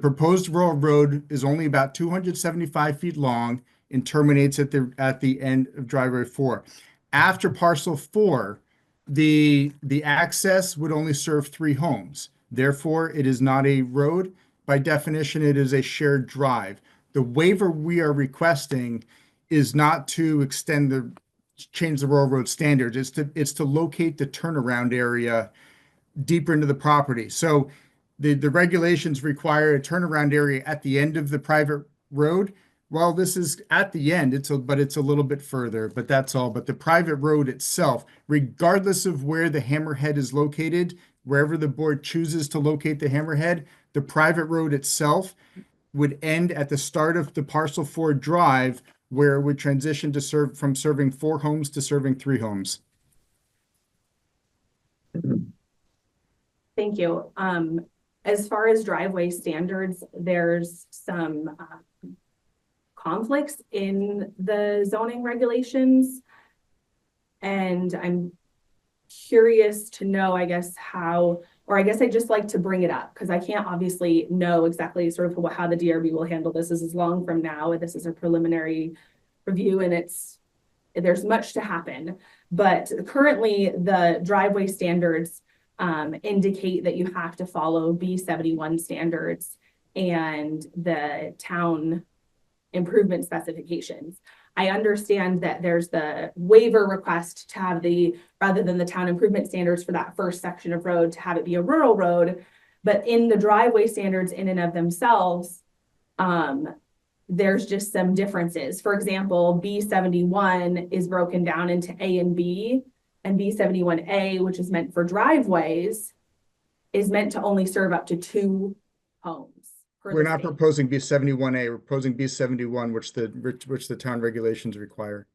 proposed rural road is only about 275 feet long and terminates at the end of driveway 4. After parcel 4, the access would only serve 3 homes. Therefore, it is not a road. By definition, it is a shared drive. The waiver we are requesting is not to change the rural road standards. It's to locate the turnaround area deeper into the property. So the regulations require a turnaround area at the end of the private road. Well, this is at the end, but it's a little bit further, but that's all. But the private road itself, regardless of where the hammerhead is located, wherever the board chooses to locate the hammerhead, the private road itself would end at the start of the parcel 4 drive, where it would transition to from serving 4 homes to serving 3 homes. Thank you. As far as driveway standards, there's some conflicts in the zoning regulations. And I'm curious to know, I guess, I'd just like to bring it up because I can't obviously know exactly sort of how the DRB will handle this. This is long from now. This is a preliminary review and there's much to happen. But currently the driveway standards indicate that you have to follow B71 standards and the town improvement specifications. I understand that there's the waiver request to have rather than the town improvement standards for that first section of road, to have it be a rural road, but in the driveway standards in and of themselves, there's just some differences. For example, B71 is broken down into A and B, and B71A, which is meant for driveways, is meant to only serve up to 2 homes. We're not proposing B71A, we're proposing B71, which the town regulations require.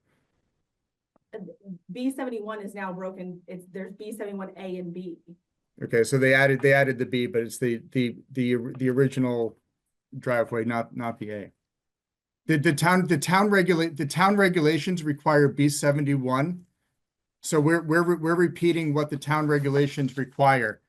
B71 is now broken. There's B71A and B. Okay, so they added the B, but it's the original driveway, not the A. The town regulations require B71. So we're repeating what the town regulations require.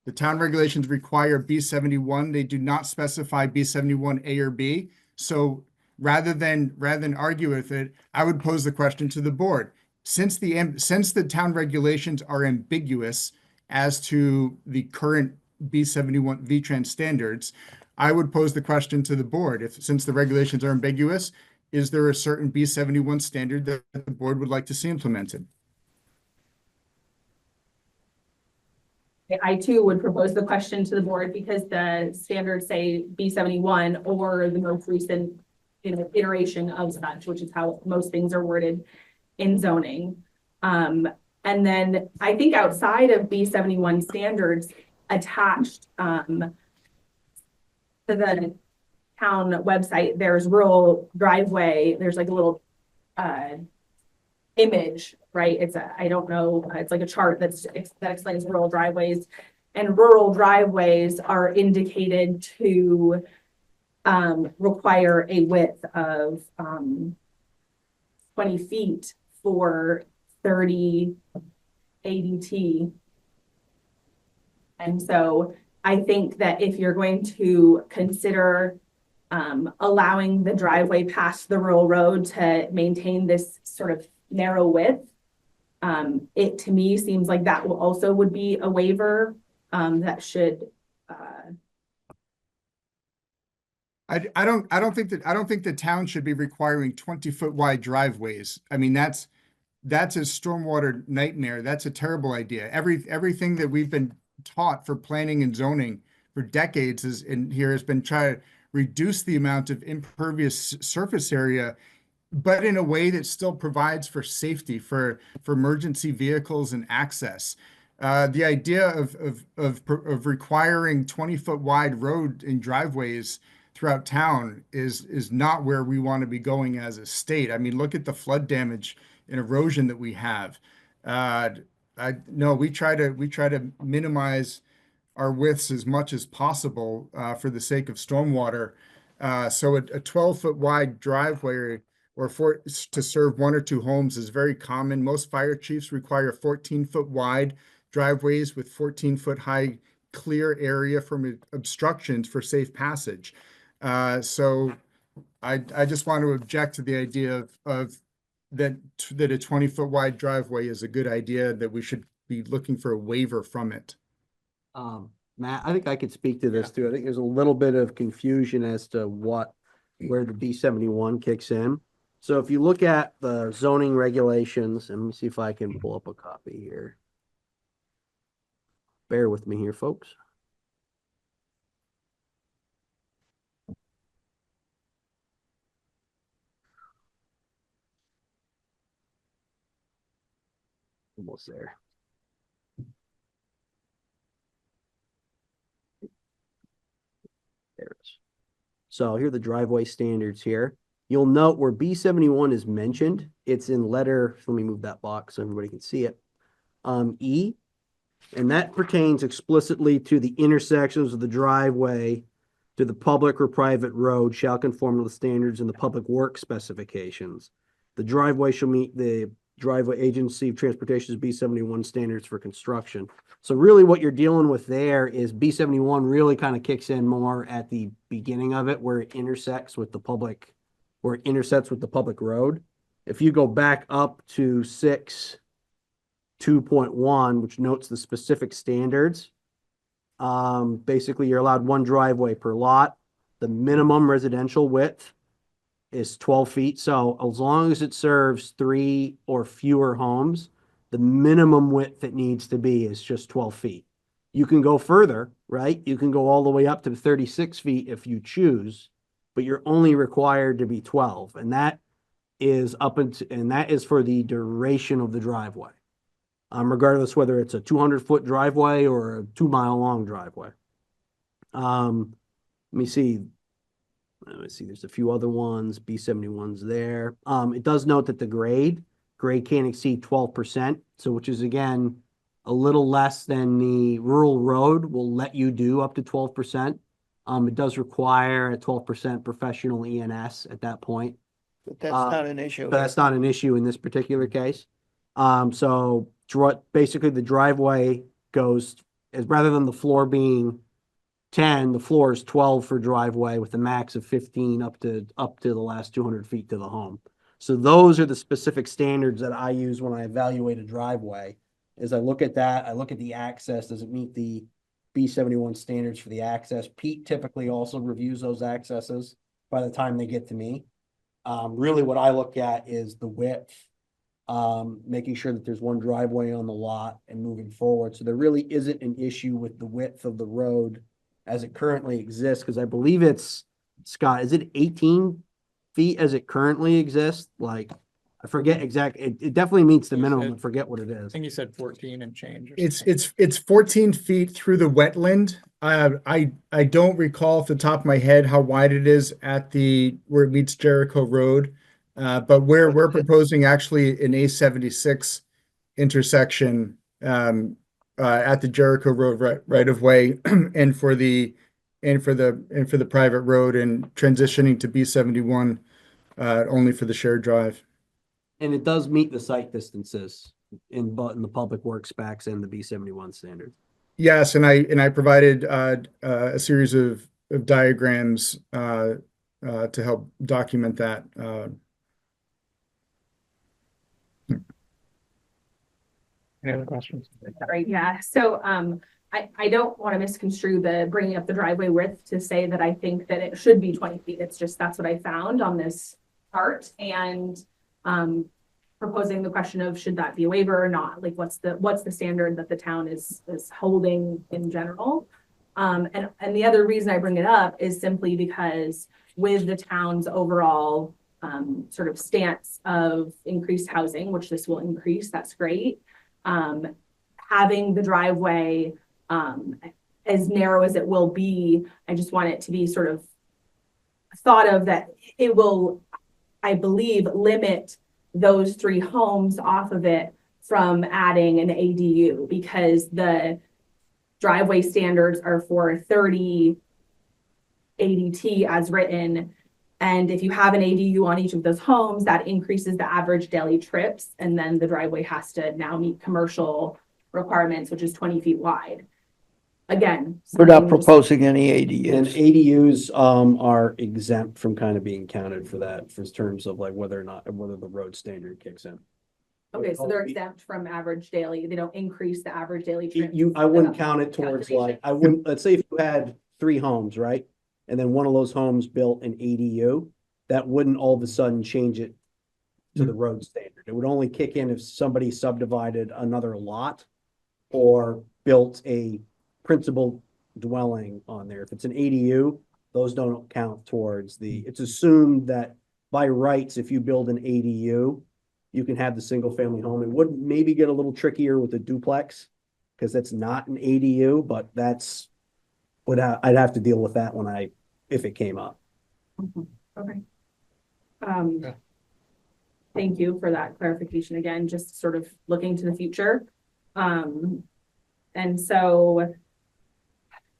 The town regulations require B71. They do not specify B71A or B. So rather than argue with it, I would pose the question to the board. Since the town regulations are ambiguous as to the current B71 V-Trans standards, I would pose the question to the board. Since the regulations are ambiguous, is there a certain B71 standard that the board would like to see implemented? I too would propose the question to the board because the standards say B71 or the most recent iteration of such, which is how most things are worded in zoning. And then I think outside of B71 standards attached to the town website, there's rural driveway. There's like a little image, right? I don't know, it's like a chart that explains rural driveways, and rural driveways are indicated to require a width of 20 feet for 30 ADT. And so I think that if you're going to consider allowing the driveway past the rural road to maintain this sort of narrow width, it to me seems like that would be a waiver that should I don't think the town should be requiring 20-foot wide driveways. I mean, that's a stormwater nightmare. That's a terrible idea. Everything that we've been taught for planning and zoning for decades is in here has been trying to reduce the amount of impervious surface area, but in a way that still provides for safety for emergency vehicles and access. The idea of requiring 20-foot wide road and driveways throughout town is not where we want to be going as a state. I mean, look at the flood damage and erosion that we have. No, we try to minimize our widths as much as possible for the sake of stormwater. So a 12-foot wide driveway or to serve one or two homes is very common. Most fire chiefs require 14-foot wide driveways with 14-foot high clear area from obstructions for safe passage. So I just want to object to the idea of that a 20-foot wide driveway is a good idea, that we should be looking for a waiver from it. Matt, I think I could speak to this too. I think there's a little bit of confusion as to where the B71 kicks in. So if you look at the zoning regulations, and let me see if I can pull up a copy here. Bear with me here, folks. Almost there. There it is. So here are the driveway standards here. You'll note where B71 is mentioned, it's in letter, let me move that box so everybody can see it. E, and that pertains explicitly to the intersections of the driveway to the public or private road shall conform to the standards in the public work specifications. The driveway shall meet the driveway agency of transportation's B71 standards for construction. So really what you're dealing with there is B71 really kind of kicks in more at the beginning of it where it intersects with the public, where it intersects with the public road. If you go back up to 6.2.1, which notes the specific standards, basically you're allowed one driveway per lot. The minimum residential width is 12 feet. So as long as it serves 3 or fewer homes, the minimum width it needs to be is just 12 feet. You can go further, right? You can go all the way up to 36 feet if you choose, but you're only required to be 12. And that is for the duration of the driveway. Regardless whether it's a 200-foot driveway or a 2-mile long driveway. Let me see. There's a few other ones. B71's there. It does note that the grade can't exceed 12%. So which is again, a little less than the rural road will let you do up to 12%. It does require a 12% professional ENS at that point. But that's not an issue. But that's not an issue in this particular case. So basically the driveway goes, rather than the floor being 10, the floor is 12 for driveway with a max of 15 up to the last 200 feet to the home. So those are the specific standards that I use when I evaluate a driveway. As I look at that, I look at the access. Does it meet the B71 standards for the access? Pete typically also reviews those accesses by the time they get to me. Really what I look at is the width, making sure that there's one driveway on the lot and moving forward. So there really isn't an issue with the width of the road as it currently exists, because I believe it's, Scott, is it 18 feet as it currently exists? Like, I forget exactly. It definitely meets the minimum. I forget what it is. I think you said 14 and change. It's 14 feet through the wetland. I don't recall off the top of my head how wide it is at where it meets Jericho Road. But we're proposing actually an A76 intersection at the Jericho Road right of way and for the private road, and transitioning to B71 only for the shared drive. And it does meet the site distances in the public works specs and the B71 standard. Yes, and I provided a series of diagrams to help document that. Any other questions? Sorry, yeah. So I don't want to misconstrue the bringing up the driveway width to say that I think that it should be 20 feet. It's just, that's what I found on this chart, and proposing the question of should that be a waiver or not? Like what's the standard that the town is holding in general? And the other reason I bring it up is simply because with the town's overall sort of stance of increased housing, which this will increase, that's great. Having the driveway as narrow as it will be, I just want it to be sort of thought of that it will, I believe, limit those 3 homes off of it from adding an ADU, because the driveway standards are for 30 ADT as written. And if you have an ADU on each of those homes, that increases the average daily trips. And then the driveway has to now meet commercial requirements, which is 20 feet wide. Again, We're not something just- proposing any And ADUs. ADUs are exempt from kind of being counted for that, for terms of like whether the road standard kicks in. Okay, so they're exempt from average daily. They don't increase the average daily trips. I wouldn't count it towards like, let's say if you had 3 homes, right? And then one of those homes built an ADU, that wouldn't all of a sudden change it to the road standard. It would only kick in if somebody subdivided another lot or built a principal dwelling on there. If it's an ADU, those don't count towards it's assumed that by rights, if you build an ADU, you can have the single family home. It would maybe get a little trickier with a duplex because that's not an ADU, but I'd have to deal with that if it came up. Okay. Thank you for that clarification again, just sort of looking to the future. And so,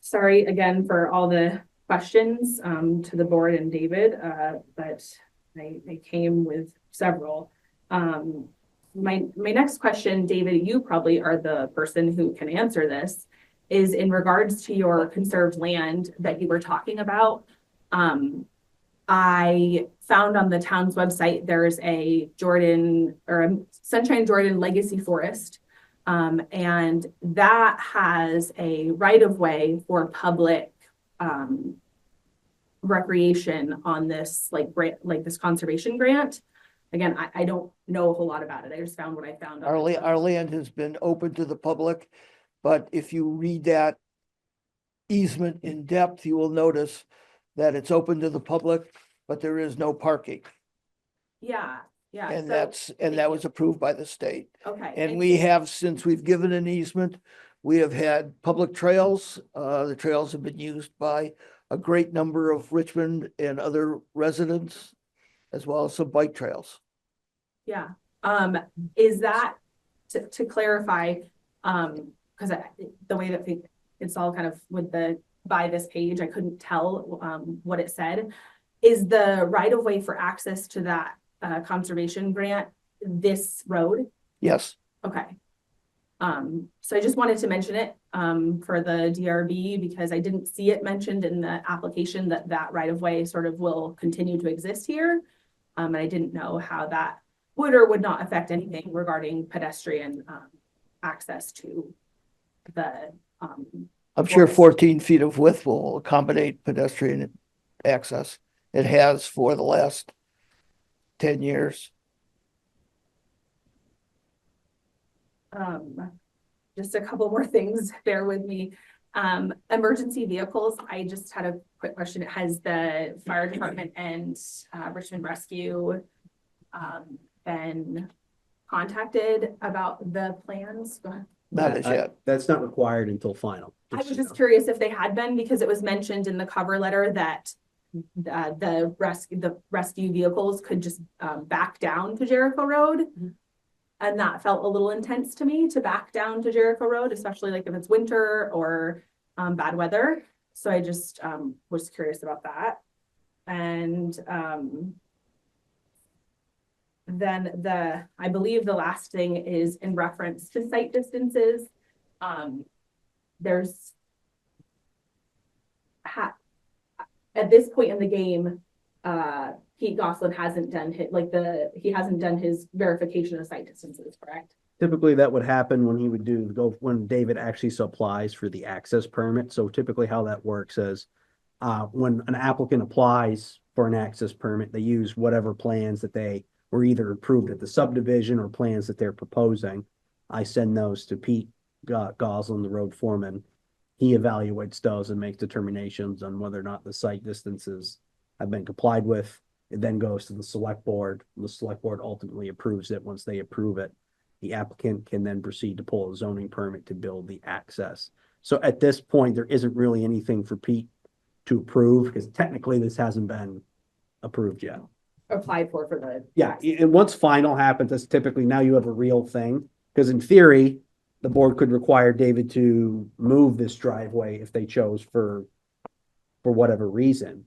sorry again for all the questions to the board and David, but I came with several. My next question, David, you probably are the person who can answer this, is in regards to your conserved land that you were talking about. I found on the town's website, there's a Sunshine Jordan Legacy Forest. And that has a right of way for public recreation on this this conservation grant. Again, I don't know a whole lot about it. I just found what I found. Our land has been open to the public, but if you read that easement in depth, you will notice that it's open to the public, but there is no parking. Yeah. And that was approved by the state. Okay. And we have, since we've given an easement, we have had public trails. The trails have been used by a great number of Richmond and other residents, as well as some bike trails. Yeah. Is that to clarify, because the way that it's all kind of by this page, I couldn't tell what it said. Is the right of way for access to that conservation grant this road? Yes. Okay. So I just wanted to mention it for the DRB because I didn't see it mentioned in the application that right of way sort of will continue to exist here. And I didn't know how that would or would not affect anything regarding pedestrian access to the I'm sure 14 feet of width will accommodate pedestrian access. It has for the last 10 years. Just a couple more things, bear with me. Emergency vehicles, I just had a quick question. Has the fire department and Richmond Rescue been contacted about the plans? Go ahead. Not as yet. That's not required until final. I was just curious if they had been, because it was mentioned in the cover letter that the rescue vehicles could just back down to Jericho Road. And that felt a little intense to me to back down to Jericho Road, especially like if it's winter or bad weather. So I just was curious about that. And then I believe the last thing is in reference to site distances. There's at this point in the game, Pete Goslin hasn't done his verification of site distances, correct? Typically, that would happen when he would when David actually applies for the access permit. So typically how that works is when an applicant applies for an access permit, they use whatever plans that they were either approved at the subdivision or plans that they're proposing. I send those to Pete Goslin, the road foreman. He evaluates those and makes determinations on whether or not the site distances have been complied with. It then goes to the select board. The select board ultimately approves it. Once they approve it, the applicant can then proceed to pull a zoning permit to build the access. So at this point, there isn't really anything for Pete to approve because technically this hasn't been approved yet. Applied for the. Yeah, and once final happens, that's typically now you have a real thing. Because in theory, the board could require David to move this driveway if they chose for whatever reason.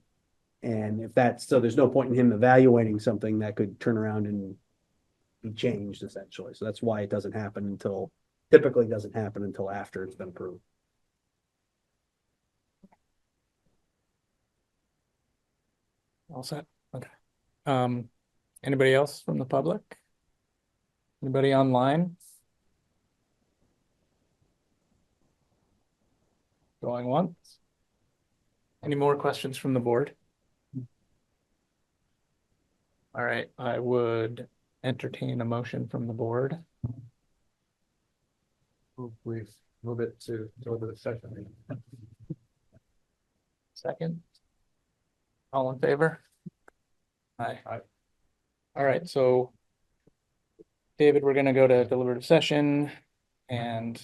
And if that's, so there's no point in him evaluating something that could turn around and be changed essentially. So that's why it doesn't happen until, typically doesn't happen until after it's been approved. All set? Okay. Anybody else from the public? Anybody online? Going once? Any more questions from the board? All right, I would entertain a motion from the board. We move it to go to the session. Second. All in favor? Aye. All right, so David, we're gonna go to deliberative session and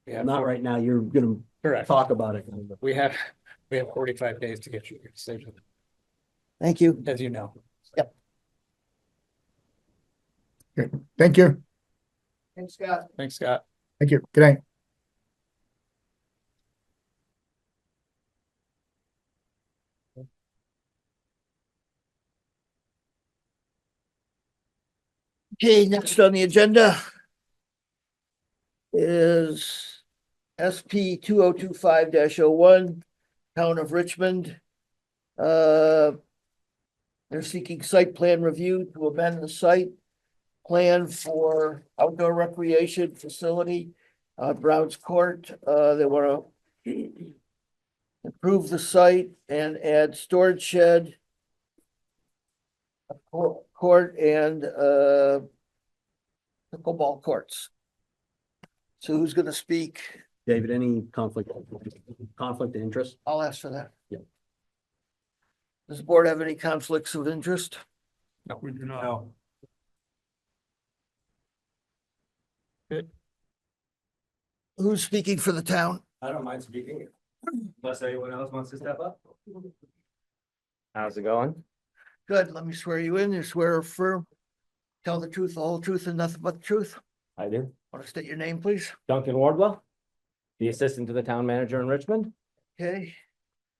we have Not right now, you're gonna correct. talk about it. We have 45 days to get you your decision, Thank you. as you know. Good. Thank you. Thanks, Scott. Thanks, Scott. Thank you. Good night. Okay, next on the agenda is SP 2025-01, Town of Richmond. They're seeking site plan review to amend the site plan for outdoor recreation facility, Browns Court. They want to improve the site and add storage shed, a court and pickleball courts. So who's gonna speak? David, any conflict of interest? I'll ask for that. Yeah. Does the board have any conflicts of interest? No, we do not. Who's speaking for the town? I don't mind speaking, unless anyone else wants to step up. How's it going? Good, let me swear you in. You swear or affirm. Tell the truth, the whole truth, and nothing but the truth. I do. Want to state your name, please? Duncan Wardwell, the assistant to the town manager in Richmond. Okay,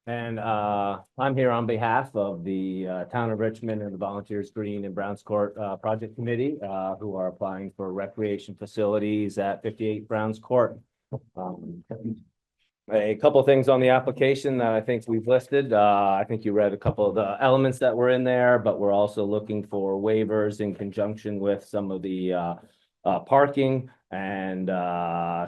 And I'm here on behalf of the town of Richmond and the Volunteers Green and Browns Court Project Committee, who are applying for recreation facilities at 58 Browns Court. A couple things on the application that I think we've listed. I think you read a couple of the elements that were in there, but we're also looking for waivers in conjunction with some of the parking and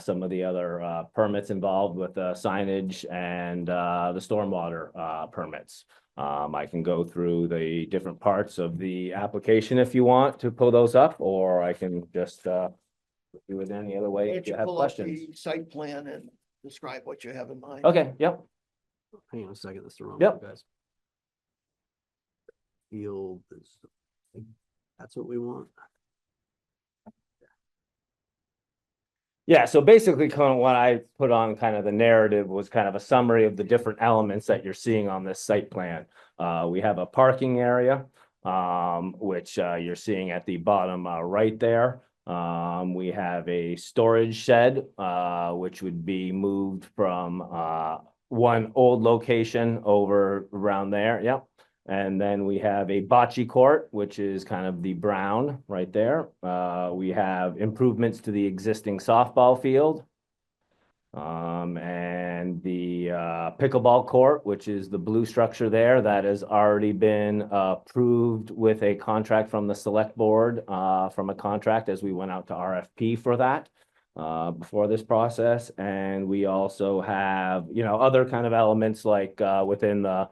some of the other permits involved with signage and the stormwater permits. I can go through the different parts of the application if you want to pull those up, or I can just do it any other way why if don't you you have pull up questions. the site plan and describe what you have in mind? Okay, yep. Hang on a second, that's the wrong Yep. one, guys. Field is, that's what we want. Yeah, so basically kind of what I put on kind of the narrative was kind of a summary of the different elements that you're seeing on this site plan. We have a parking area, which you're seeing at the bottom right there. We have a storage shed, which would be moved from one old location over around there. Yep. And then we have a bocce court, which is kind of the brown right there. We have improvements to the existing softball field. And the pickleball court, which is the blue structure there that has already been approved with a contract from the select board, from a contract as we went out to RFP for that before this process. And we also have, you know, other kind of elements like within the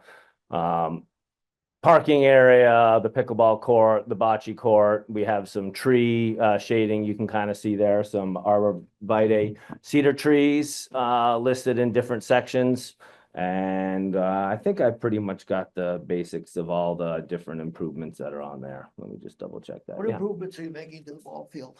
parking area, the pickleball court, the bocce court. We have some tree shading. You can kind of see there some arborvitae cedar trees listed in different sections. And I think I pretty much got the basics of all the different improvements that are on there. Let me just double check that. What Yeah. improvements are you making to the ball field?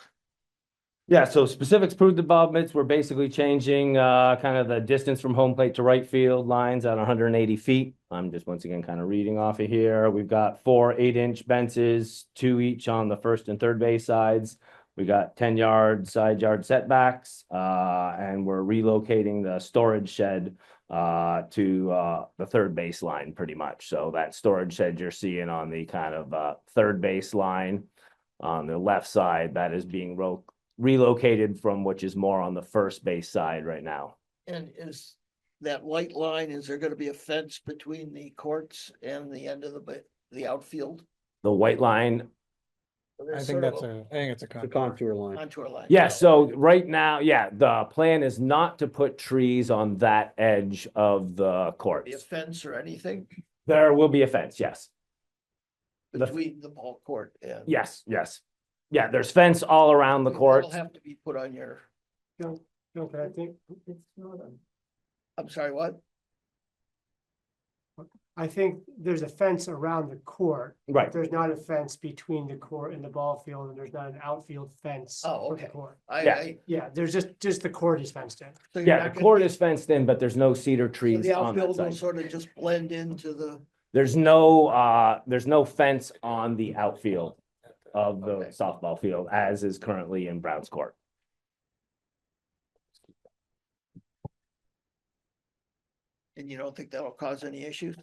Yeah, so specifics approved developments, we're basically changing kind of the distance from home plate to right field lines at 180 feet. I'm just once again kind of reading off of here. We've got 4 8-inch benches, 2 each on the first and third base sides. We got 10-yard side yard setbacks, and we're relocating the storage shed to the third base line pretty much. So that storage shed you're seeing on the kind of third base line on the left side, that is being relocated from which is more on the first base side right now. And is that white line, is there gonna be a fence between the courts and the end of the outfield? The white line, I think it's a The contour line. Contour line. yeah, so right now, yeah, the plan is not to put trees on that edge of the Be a courts. fence or anything There will be a fence, yes. between the ball court and. Yes, yes. Yeah, there's fence all around the That'll courts. have to be put on your, Okay, I think, I'm sorry, what? I think there's a fence around the court. Right. There's not a fence between the court and the ball field, and there's not an outfield fence. Oh, for the okay. court. Yeah. Yeah, there's just the court is fenced in. So you're Yeah, not the gonna court be- is fenced in, but there's no cedar so trees the on that outfield will side. sort of just blend into the, There's no fence on the outfield of the Okay. softball field as is currently in Brown's Court. and you don't think that'll cause any issues?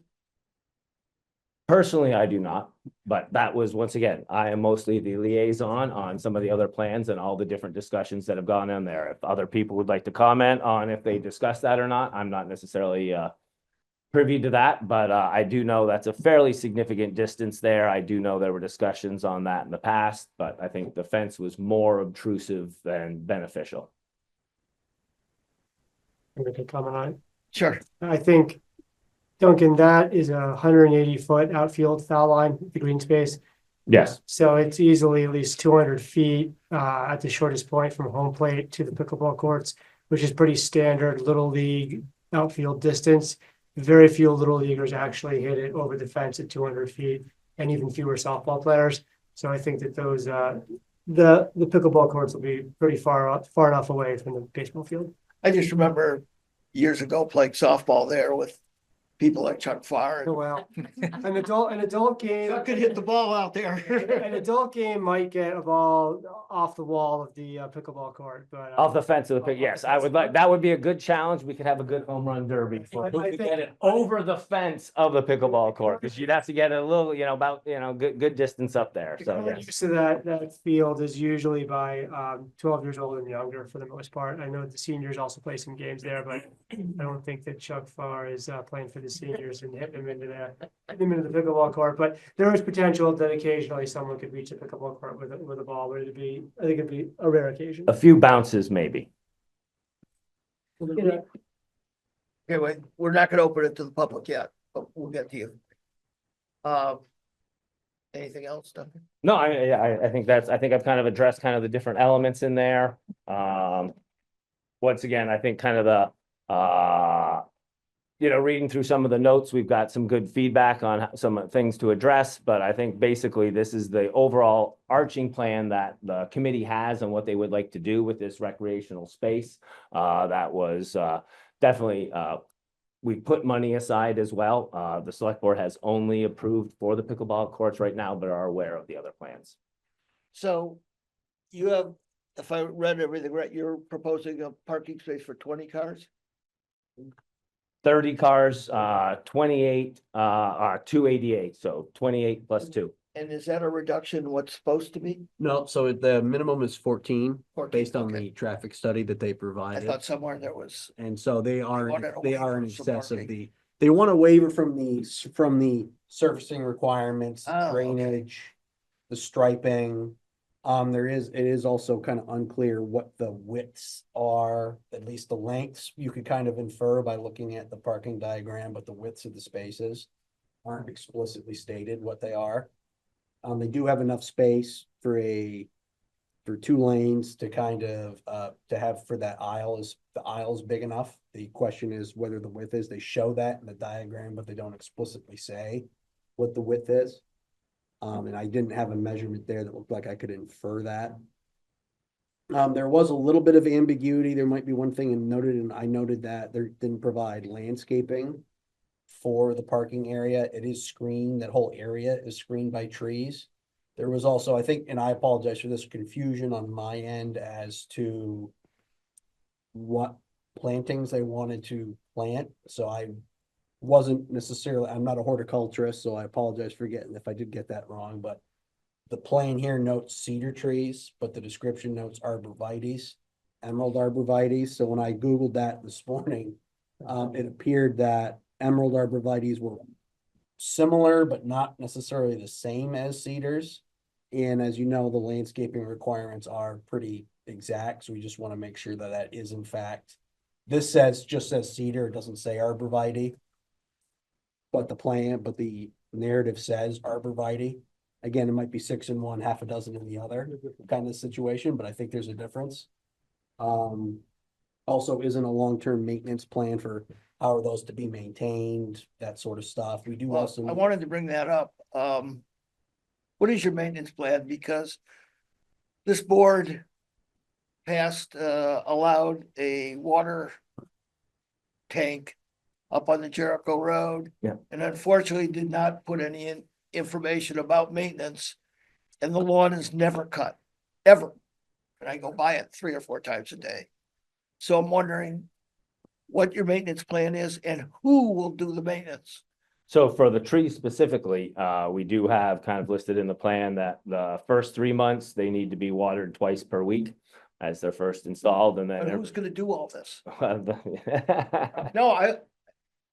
Personally, I do not, but that was, once again, I am mostly the liaison on some of the other plans and all the different discussions that have gone in there. If other people would like to comment on if they discussed that or not, I'm not necessarily privy to that, but I do know that's a fairly significant distance there. I do know there were discussions on that in the past, but I think the fence was more obtrusive than beneficial. I'm gonna comment on it. Sure. I think, Duncan, that is a 180-foot outfield foul line, the green space. Yes. So it's easily at least 200 feet at the shortest point from home plate to the pickleball courts, which is pretty standard little league outfield distance. Very few little leaguers actually hit it over the fence at 200 feet, and even fewer softball players. So I think that those the pickleball courts will be pretty far enough away from the baseball field. I just remember years ago playing softball there with people like Chuck Farr. Oh, well, an adult game. Chuck could hit the ball out there. An adult game might get a ball off the wall of the pickleball court, but. Off the fence of the pick, yes, I would like, that would be a good challenge. We could have a good home run derby for who I could think- get it over the fence of the pickleball court, because you'd have to get it a little, about, good distance up there, The so current yes. use of that field is usually by 12 years old and younger for the most part. I know the seniors also play some games there, but I don't think that Chuck Farr is playing for the seniors and hitting them into the pickleball court. But there is potential that occasionally someone could reach the pickleball court with a ball, but I think it'd be a rare occasion. A few bounces, maybe. Okay, wait, we're not gonna open it to the public yet, but we'll get to you. Anything else, Duncan? No, I think I think I've kind of addressed kind of the different elements in there. Once again, I think kind of the, reading through some of the notes, we've got some good feedback on some things to address, but I think basically this is the overall arching plan that the committee has and what they would like to do with this recreational space. That was definitely, we put money aside as well. The select board has only approved for the pickleball courts right now, but are aware of the other plans. So you have, if I read everything right, you're proposing a parking space for 20 cars? 30 cars, 28, 288, so 28 plus 2. And is that a reduction in what's supposed to be? No, so the minimum is 14 14, based on okay. the traffic study that they I provided. thought somewhere there was, And so they are, wanted a they are in waiver for excess of parking. they want a waiver from the surfacing requirements, Oh, okay. drainage, the striping. It is also kind of unclear what the widths are, at least the lengths. You could kind of infer by looking at the parking diagram, but the widths of the spaces aren't explicitly stated what they are. They do have enough space for two lanes to kind of, to have for that the aisle's big enough. The question is whether the width is, they show that in the diagram, but they don't explicitly say what the width is. And I didn't have a measurement there that looked like I could infer that. There was a little bit of ambiguity. There might be one thing and I noted that they didn't provide landscaping for the parking area. It is screened, that whole area is screened by trees. There was also, I think, and I apologize for this, confusion on my end as to what plantings they wanted to plant. So I wasn't necessarily, I'm not a horticulturist, so I apologize for getting, if I did get that wrong, but the plan here notes cedar trees, but the description notes arborvitaes, emerald arborvitaes. So when I Googled that this morning, it appeared that emerald arborvitaes were similar, but not necessarily the same as cedars. And as you know, the landscaping requirements are pretty exact, so we just want to make sure that that is in fact. This just says cedar, it doesn't say arborvitae. But the narrative says arborvitae. Again, it might be 6 in one, half a dozen in the other kind of situation, but I think there's a difference. Also isn't a long-term maintenance plan for how are those to be maintained, that sort of stuff. We do well, also. I wanted to bring that up. What is your maintenance plan? Because this board passed, allowed a water tank up on the Jericho Road. Yeah. And unfortunately did not put any information about maintenance. And the lawn is never cut, ever. And I go by it 3 or 4 times a day. So I'm wondering what your maintenance plan is and who will do the maintenance. So for the trees specifically, we do have kind of listed in the plan that the first 3 months, they need to be watered twice per week as they're first installed, and But then. who's gonna do all this? Yeah, No, as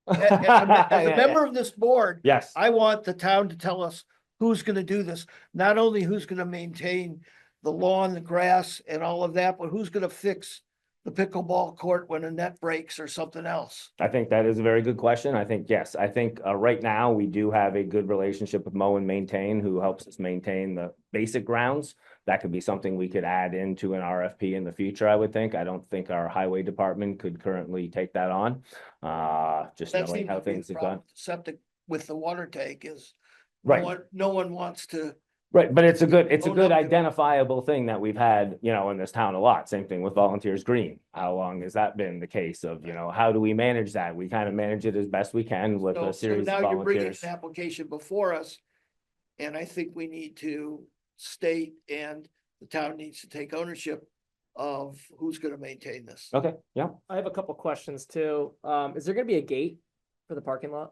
a member of this board, yes, I want the town to tell us who's gonna do this. Not only who's gonna maintain the lawn, the grass and all of that, but who's gonna fix the pickleball court when a net breaks or something else. I think that is a very good question. I think, yes, I think right now we do have a good relationship with Mow and Maintain, who helps us maintain the basic grounds. That could be something we could add into an RFP in the future, I would think. I don't think our highway department could currently take that on. Just That knowing seems how to be things the have problem. gone. Septic with the water tank is. Right. No one wants to. Right, but it's a good Own up to it. identifiable thing that we've had, in this town a lot. Same thing with Volunteers Green. How long has that been the case of, how do we manage that? We kind of manage it as best we can with So a series of now you're bringing volunteers. an application before us. And I think we need to state and the town needs to take ownership of who's gonna maintain this. Okay, yeah. I have a couple questions too. Is there gonna be a gate for the parking lot?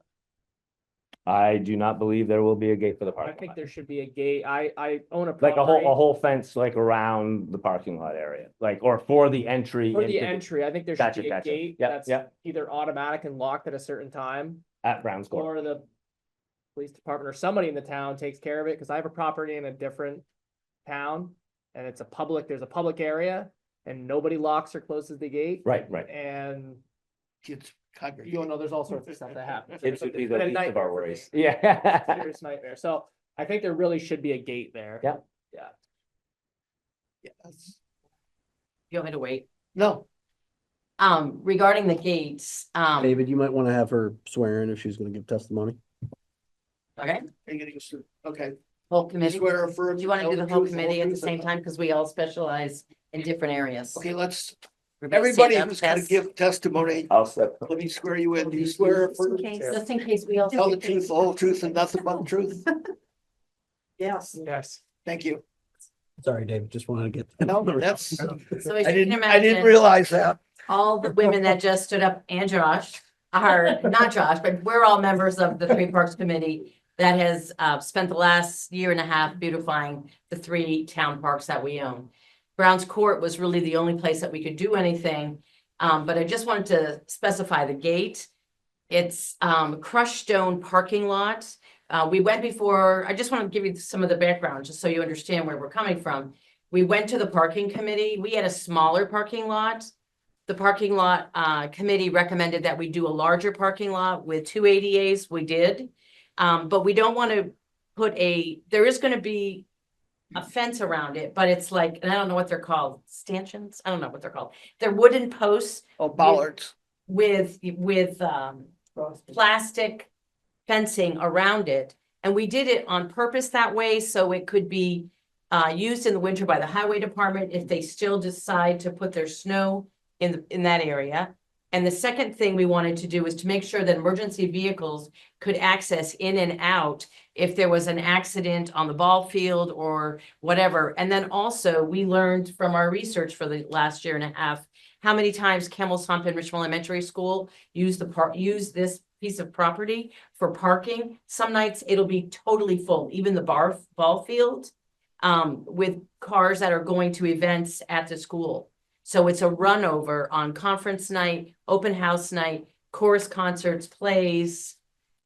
I do not believe there will be a gate for the I parking think lot. there should be a gate. I own a Like a property. whole fence, like around the parking lot area, or for the entry. For into the entry, I think there should Gotcha, be a gotcha. gate Yep, that's yep. either automatic and locked at a certain time, At Brown's Court. or the police department or somebody in the town takes care of it, because I have a property in a different town, and there's a public area, and nobody locks or closes the gate. Right, right. And Kids you congregate. don't know, there's all sorts of stuff that happens. It should be It's the been a least of nightmare our for me. worries. Yeah. Serious nightmare. So I think there really should be a gate there. Yeah. Yeah. Yes. You want me to wait? No, Regarding the gates, David, you might want to have her swear in if she's going to give testimony. okay, are you gonna go through? Okay. whole committee. Swear or affirm. Do you want to tell do the whole truth, committee at the truth, same time? Because we all specialize in different areas. Okay, let's, Everybody everybody stand up, who's gonna yes. give testimony, I'll step. let me swear you in. Do you swear or affirm? Just in case we all. Tell the truth, the whole truth and nothing but the truth? Yes. Yes. Thank you. Sorry, David, just wanted to get. No, that's, So as I you can didn't imagine, realize that. all the women that just stood up and Josh are, not Josh, but we're all members of the Three Parks Committee. that has spent the last year and a half beautifying the 3 town parks that we own. Browns Court was really the only place that we could do anything. But I just wanted to specify the gate. It's crushed stone parking lot. We went before, I just want to give you some of the background, just so you understand where we're coming from. We went to the parking committee. We had a smaller parking lot. The parking lot committee recommended that we do a larger parking lot with 2 ADAs. We did. But we don't want to put there is going to be a fence around it, but it's like, and I don't know what they're called, stanchions? I don't know what they're called. They're wooden posts Oh, bollards. with plastic fencing around it. And we did it on purpose that way, so it could be used in the winter by the highway department if they still decide to put their snow in that area. And the second thing we wanted to do was to make sure that emergency vehicles could access in and out if there was an accident on the ball field or whatever. And then also, we learned from our research for the last year and a half how many times Camel's Hump and Richmond Elementary School use this piece of property for parking. Some nights it'll be totally full, even the ball field, with cars that are going to events at the school. So it's a run over on conference night, open house night, chorus concerts, plays.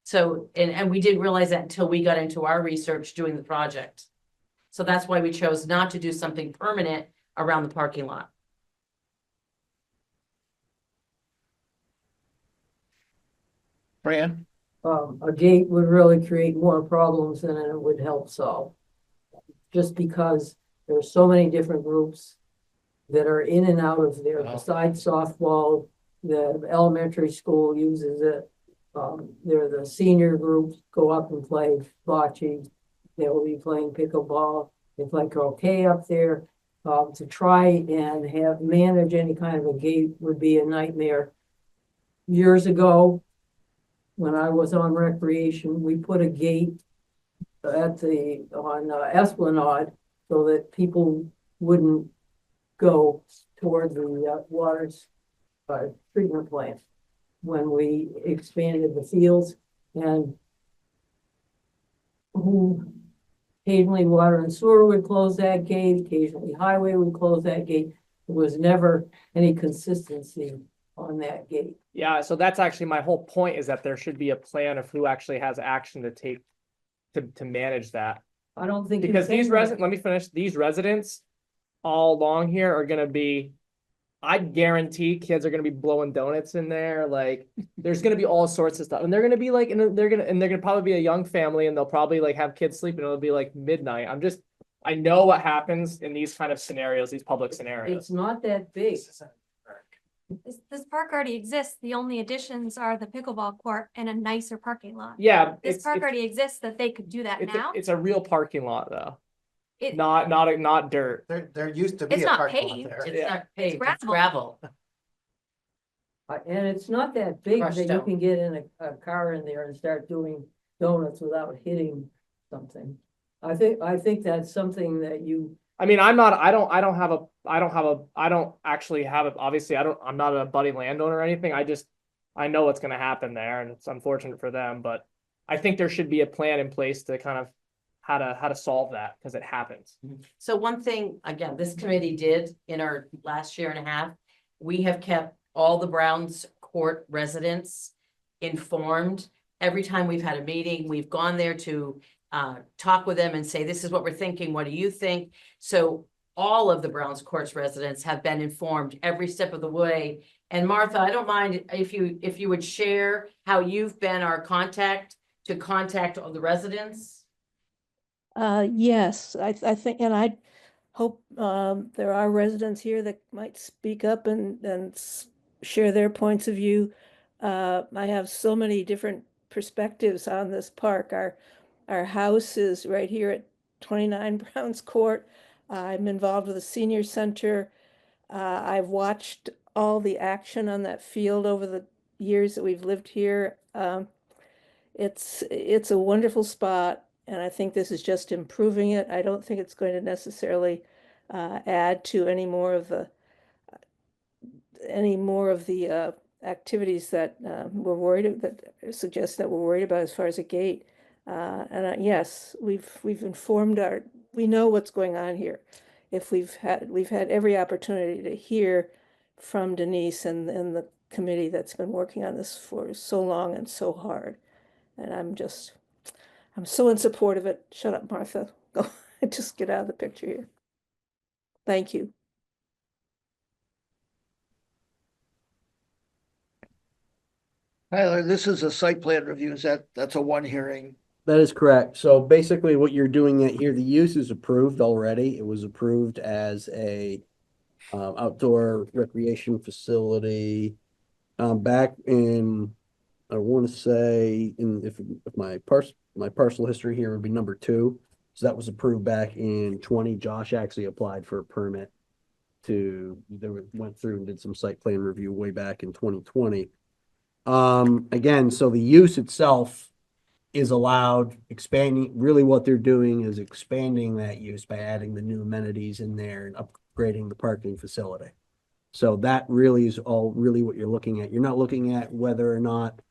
So, and we didn't realize that until we got into our research doing the project. So that's why we chose not to do something permanent around the parking lot. Fran? A gate would really create more problems than it would help solve. Just because there are so many different groups that are in and out of there. Besides softball, the elementary school uses it. There, the senior groups go up and play bocce. They will be playing pickleball. They play croquet up there. To try and manage any kind of a gate would be a nightmare. Years ago, when I was on recreation, we put a gate on Esplanade so that people wouldn't go toward the water's treatment plant when we expanded the fields. And occasionally water and sewer would close that gate, occasionally highway would close that gate. There was never any consistency on that gate. Yeah, so that's actually my whole point, is that there should be a plan of who actually has action to take to manage that. I don't think. Because let me finish, these residents all along here are gonna be, I guarantee kids are gonna be blowing donuts in there, like, there's gonna be all sorts of stuff, and they're gonna be like, and they're gonna probably be a young family, and they'll probably like have kids sleeping, it'll be like midnight. I know what happens in these kind of scenarios, these public scenarios. It's not that big. This park already exists. The only additions are the pickleball court and a nicer parking lot. Yeah. This park already exists that they could do that now. It's a real parking lot though. It- Not dirt. There used to be It's a not parking lot paved. there. It's not paved, It's it's gravel. And it's not that big Crushed that you stone. can get in a car in there and start doing donuts without hitting something. I think that's something that you. I mean, I'm not a budding landowner or anything. I know what's gonna happen there, and it's unfortunate for them, but I think there should be a plan in place to kind of how to solve that, because it happens. So one thing, again, this committee did in our last year and a half, we have kept all the Browns Court residents informed. Every time we've had a meeting, we've gone there to talk with them and say, this is what we're thinking, what do you think? So all of the Browns Courts residents have been informed every step of the way. And Martha, I don't mind if you would share how you've been our contact to contact all the residents. Yes, I think, and I hope there are residents here that might speak up and share their points of view. I have so many different perspectives on this park. Our house is right here at 29 Browns Court. I'm involved with the senior center. I've watched all the action on that field over the years that we've lived here. It's a wonderful spot, and I think this is just improving it. I don't think it's going to necessarily add to any more of the activities that that suggest that we're worried about as far as a gate. Yes, we've informed we know what's going on here. If we've had every opportunity to hear from Denise and the committee that's been working on this for so long and so hard. And I'm so in support of it. Shut up, Martha. Go, just get out of the picture here. Thank you. Tyler, this is a site plan review. That's a one hearing? That is correct. So basically what you're doing at here, the use is approved already. It was approved as a outdoor recreation facility back in, I want to say, if my parcel history here would be number 2. So that was approved back in 20. Josh actually applied for a permit went through and did some site plan review way back in 2020. Again, so the use itself is allowed, expanding. Really what they're doing is expanding that use by adding the new amenities in there and upgrading the parking facility. So that really is all really what you're looking at. You're not looking at whether or not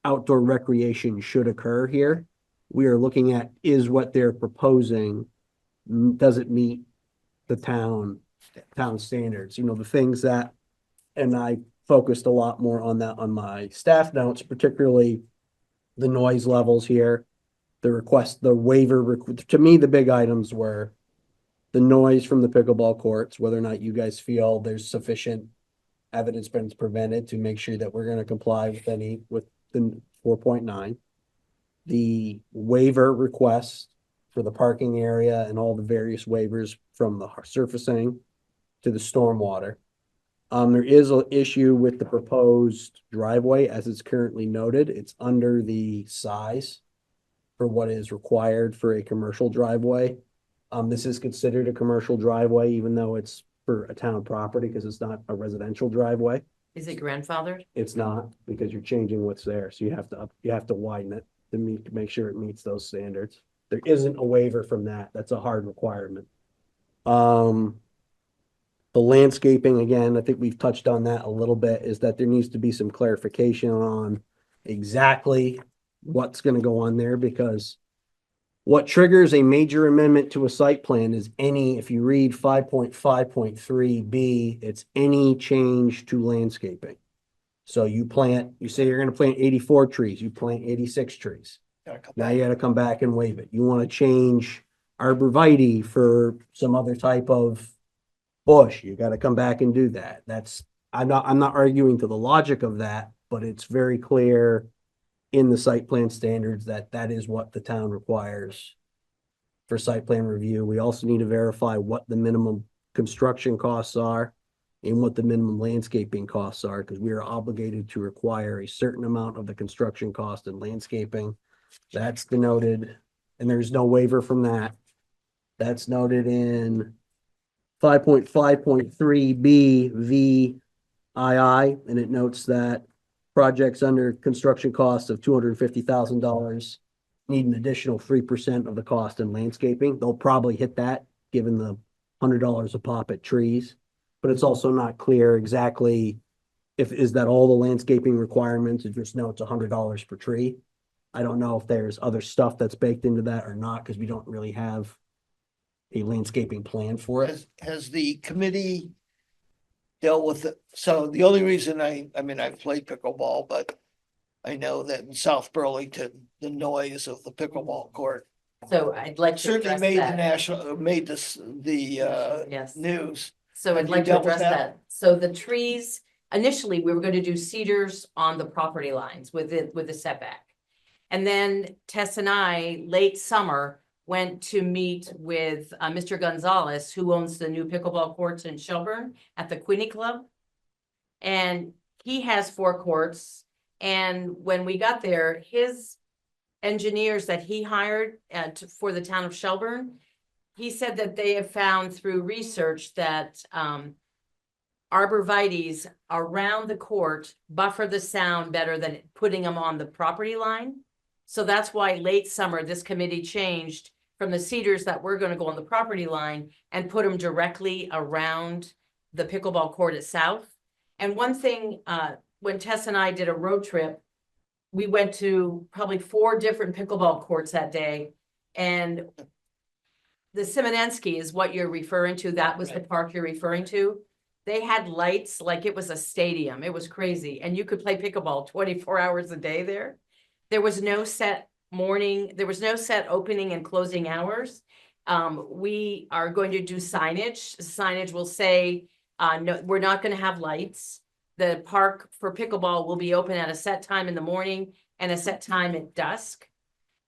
outdoor recreation should occur here. We are looking at, is what they're proposing, does it meet the town standards? You know, the things that, and I focused a lot more on that on my staff notes, particularly the noise levels here, the waiver, to me, the big items were the noise from the pickleball courts, whether or not you guys feel there's sufficient evidence been prevented to make sure that we're going to comply with the 4.9. The waiver request for the parking area and all the various waivers from the surfacing to the stormwater. There is an issue with the proposed driveway as it's currently noted. It's under the size for what is required for a commercial driveway. This is considered a commercial driveway, even though it's for a town property because it's not a residential driveway. Is it grandfathered? It's not, because you're changing what's there. So you have to widen it to make sure it meets those standards. There isn't a waiver from that. That's a hard requirement. The landscaping, again, I think we've touched on that a little bit, is that there needs to be some clarification on exactly what's going to go on there, because what triggers a major amendment to a site plan is if you read 5.5.3B, it's any change to landscaping. So you say you're going to plant 84 trees, you plant 86 trees. Now you got to come back and waive it. You want to change arborvitae for some other type of bush, you got to come back and do that. I'm not arguing to the logic of that, but it's very clear in the site plan standards that is what the town requires for site plan review. We also need to verify what the minimum construction costs are and what the minimum landscaping costs are, because we are obligated to require a certain amount of the construction cost and landscaping. That's denoted, and there's no waiver from that. That's noted in 5.5.3B VII, and it notes that projects under construction costs of $250,000 need an additional 3% of the cost in landscaping. They'll probably hit that given the $100 a pop at trees, but it's also not clear exactly is that all the landscaping requirements, or just know it's $100 per tree. I don't know if there's other stuff that's baked into that or not, because we don't really have a landscaping plan for it. Has the committee dealt with it? So the only reason I've played pickleball, but I know that in South Burlington, the noise of the pickleball court So I'd like to certainly address made the Yes. news. So Have I'd you like to dealt with address that? that. So the trees, initially, we were going to do cedars on the property lines with the setback. And then Tess and I, late summer, went to meet with Mr. Gonzalez, who owns the new pickleball courts in Shelburne at the Queenie Club. And he has 4 courts. And when we got there, his engineers that he hired for the town of Shelburne, he said that they have found through research that arborvitaes around the court buffer the sound better than putting them on the property line. So that's why late summer, this committee changed from the cedars that were going to go on the property line and put them directly around the pickleball court itself. And one thing, when Tess and I did a road trip we went to probably 4 different pickleball courts that day. And the Simonensky is what you're referring to. That was the park you're referring to. They had lights like it was a stadium. It was crazy. And you could play pickleball 24 hours a day there. There was no set opening and closing hours. We are going to do signage. Signage will say, no, we're not going to have lights. The park for pickleball will be open at a set time in the morning and a set time at dusk.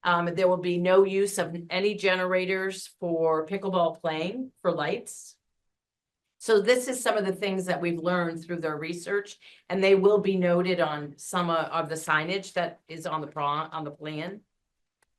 There will be no use of any generators for pickleball playing for lights. So this is some of the things that we've learned through their research, and they will be noted on some of the signage that is on the plan.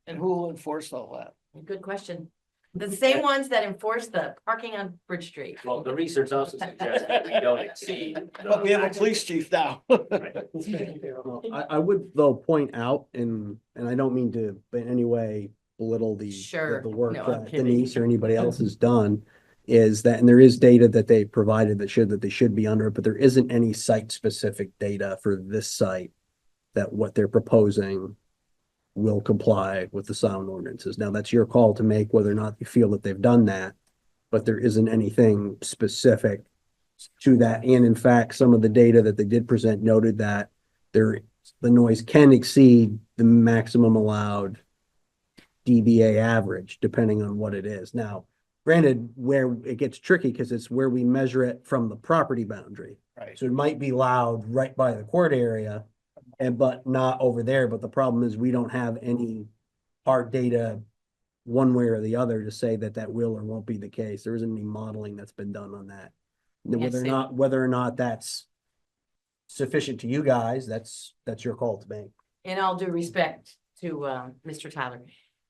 And who will enforce all that? Good question. The same ones that enforce the parking on Bridge Street. Well, the research also suggests that we don't exceed. But we have a police chief now. I would though point out, and I don't mean to in any way belittle Sure. the work No, I'm that kidding. Denise or anybody else has done, is that, and there is data that they provided that they should be under it, but there isn't any site-specific data for this site that what they're proposing will comply with the sound ordinances. Now, that's your call to make whether or not you feel that they've done that, but there isn't anything specific to that. And in fact, some of the data that they did present noted that the noise can exceed the maximum allowed dBA average, depending on what it is. Now, granted, where it gets tricky because it's where we measure it from the property boundary. Right. So it might be loud right by the court area, but not over there. But the problem is we don't have any hard data one way or the other to say that that will or won't be the case. There isn't any modeling that's been done on that. Whether or not that's sufficient to you guys, that's your call to make. In all due respect to Mr. Tyler.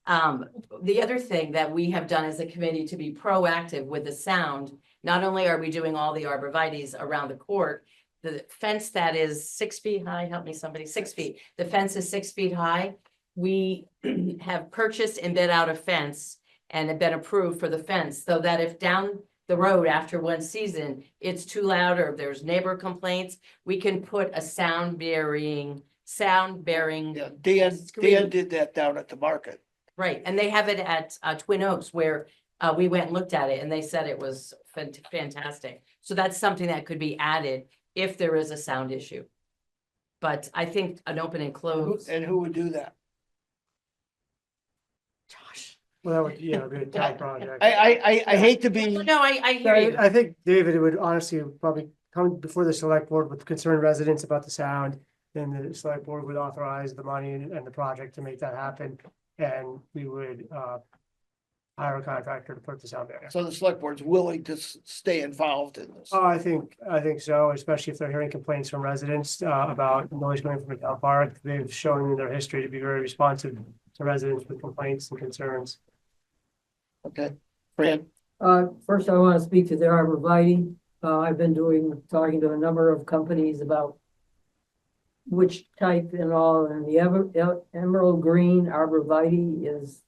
The other thing that we have done as a committee to be proactive with the sound, not only are we doing all the arborvitaes around the court, the fence that is 6 feet high, help me somebody, 6 feet. The fence is 6 feet high. We have purchased and bid out a fence and have been approved for the fence so that if down the road after one season, it's too loud or if there's neighbor complaints, we can put a sound bearing. Yeah, Dan did that down at the market. Right, and they have it at Twin Oaks where we went and looked at it and they said it was fantastic. So that's something that could be added if there is a sound issue. But I think an open and close. And who would do that? Josh. Well, that would, yeah, be a town project. I hate to be. No, I hear you. I think, David, it would honestly probably come before the select board with concerned residents about the sound. Then the select board would authorize the money and the project to make that happen. And we would hire a contractor to put the sound barrier. So the select board's willing to stay involved in this. I think so, especially if they're hearing complaints from residents about noise coming from the town park. They've shown in their history to be very responsive to residents with complaints and concerns. Okay, Fran? First, I want to speak to the arborvitae. I've been talking to a number of companies about which type and all, and the emerald green arborvitae is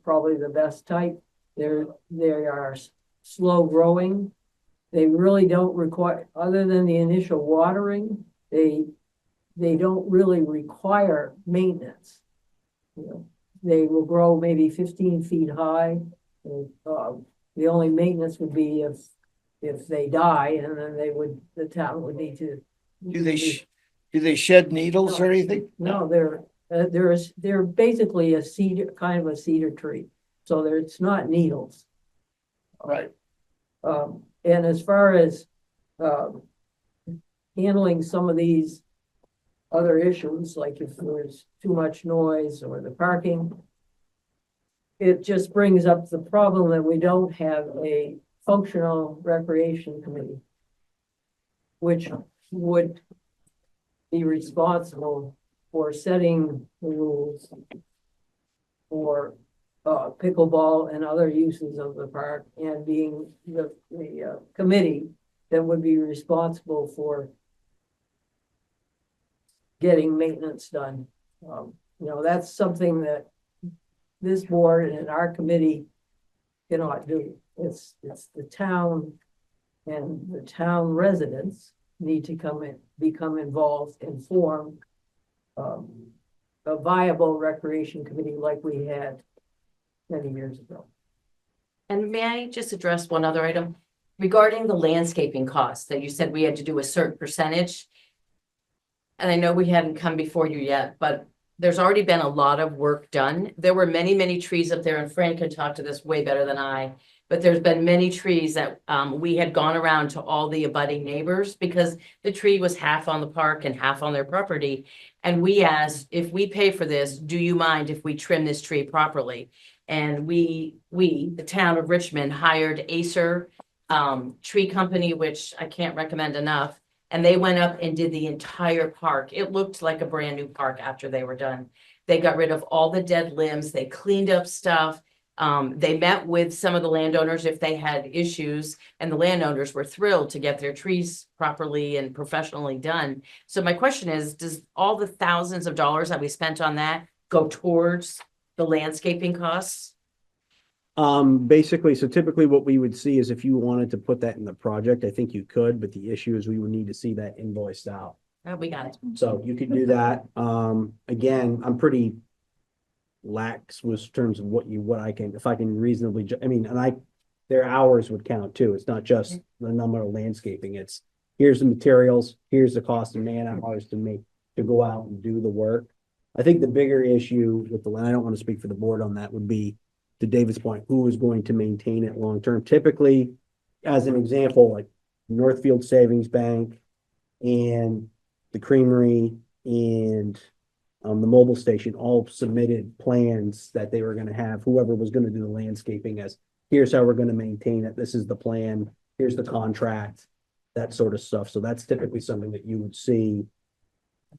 probably the best type. They are slow growing. They really don't require, other than the initial watering, they don't really require maintenance. You know, they will grow maybe 15 feet high. The only maintenance would be if they die, and then the town would need to. Do they shed needles or anything? No, they're basically a cedar, kind of a cedar tree. So it's not needles. Right. And as far as handling some of these other issues, like if there's too much noise or the parking, it just brings up the problem that we don't have a functional recreation committee, which would be responsible for setting the rules for pickleball and other uses of the park, and being the committee that would be responsible for getting maintenance done. That's something that this board and our committee cannot do. It's the town, and the town residents need to become involved and form a viable recreation committee like we had many years ago. And may I just address one other item regarding the landscaping costs that you said we had to do a certain percentage? And I know we hadn't come before you yet, but there's already been a lot of work done. There were many, many trees up there, and Fran can talk to this way better than I. But there's been many trees that we had gone around to all the abutting neighbors because the tree was half on the park and half on their property. And we asked, if we pay for this, do you mind if we trim this tree properly? And we, the town of Richmond, hired Acer Tree Company, which I can't recommend enough. And they went up and did the entire park. It looked like a brand new park after they were done. They got rid of all the dead limbs. They cleaned up stuff. They met with some of the landowners if they had issues, and the landowners were thrilled to get their trees properly and professionally done. So my question is, does all the thousands of dollars that we spent on that go towards the landscaping costs? Basically, so typically what we would see is if you wanted to put that in the project, I think you could, but the issue is we would need to see that invoiced out. Oh, we got it. So you could do that. Again, I'm pretty lax with terms of what I can, if I can reasonably, their hours would count too. It's not just the number of landscaping. It's here's the materials, here's the cost of man hours to go out and do the work. I think the bigger issue with I don't want to speak for the board on that, would be, to David's point, who is going to maintain it long-term? Typically, as an example, like Northfield Savings Bank and the Creamery and the mobile station all submitted plans that they were going to have, whoever was going to do the landscaping, as here's how we're going to maintain it. This is the plan. Here's the contract, that sort of stuff. So that's typically something that you would see.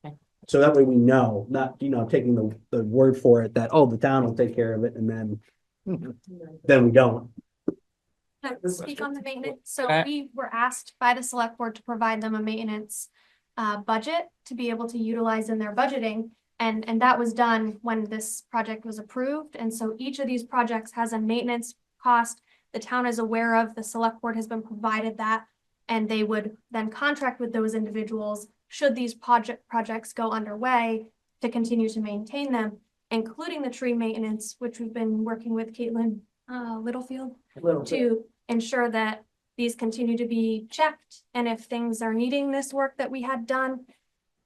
Okay. So that way we know, not, taking the word for it that, oh, the town will take care of it, and then we don't. Can I speak on the maintenance? So Uh, we were asked by the select board to provide them a maintenance budget to be able to utilize in their budgeting. And that was done when this project was approved. And so each of these projects has a maintenance cost the town is aware of. The select board has been provided that, and they would then contract with those individuals should these projects go underway to continue to maintain them, including the tree maintenance, which we've been working with Caitlin Littlefield to ensure that these continue to be checked. And if things are needing this work that we had done,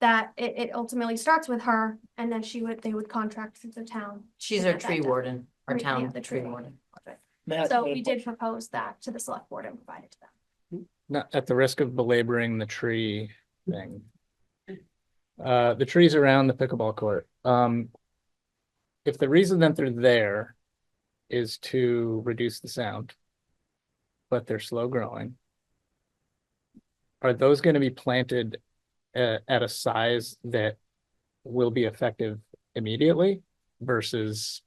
that it ultimately starts with her, and then they would contract with the town. She's to our get that tree done. warden, our Yeah, town the tree tree warden. So we did propose that to the select board and provide it to them. Not at the risk of belaboring the tree thing. The trees around the pickleball court. If the reason that they're there is to reduce the sound, but they're slow growing, are those going to be planted at a size that will be effective immediatally versus,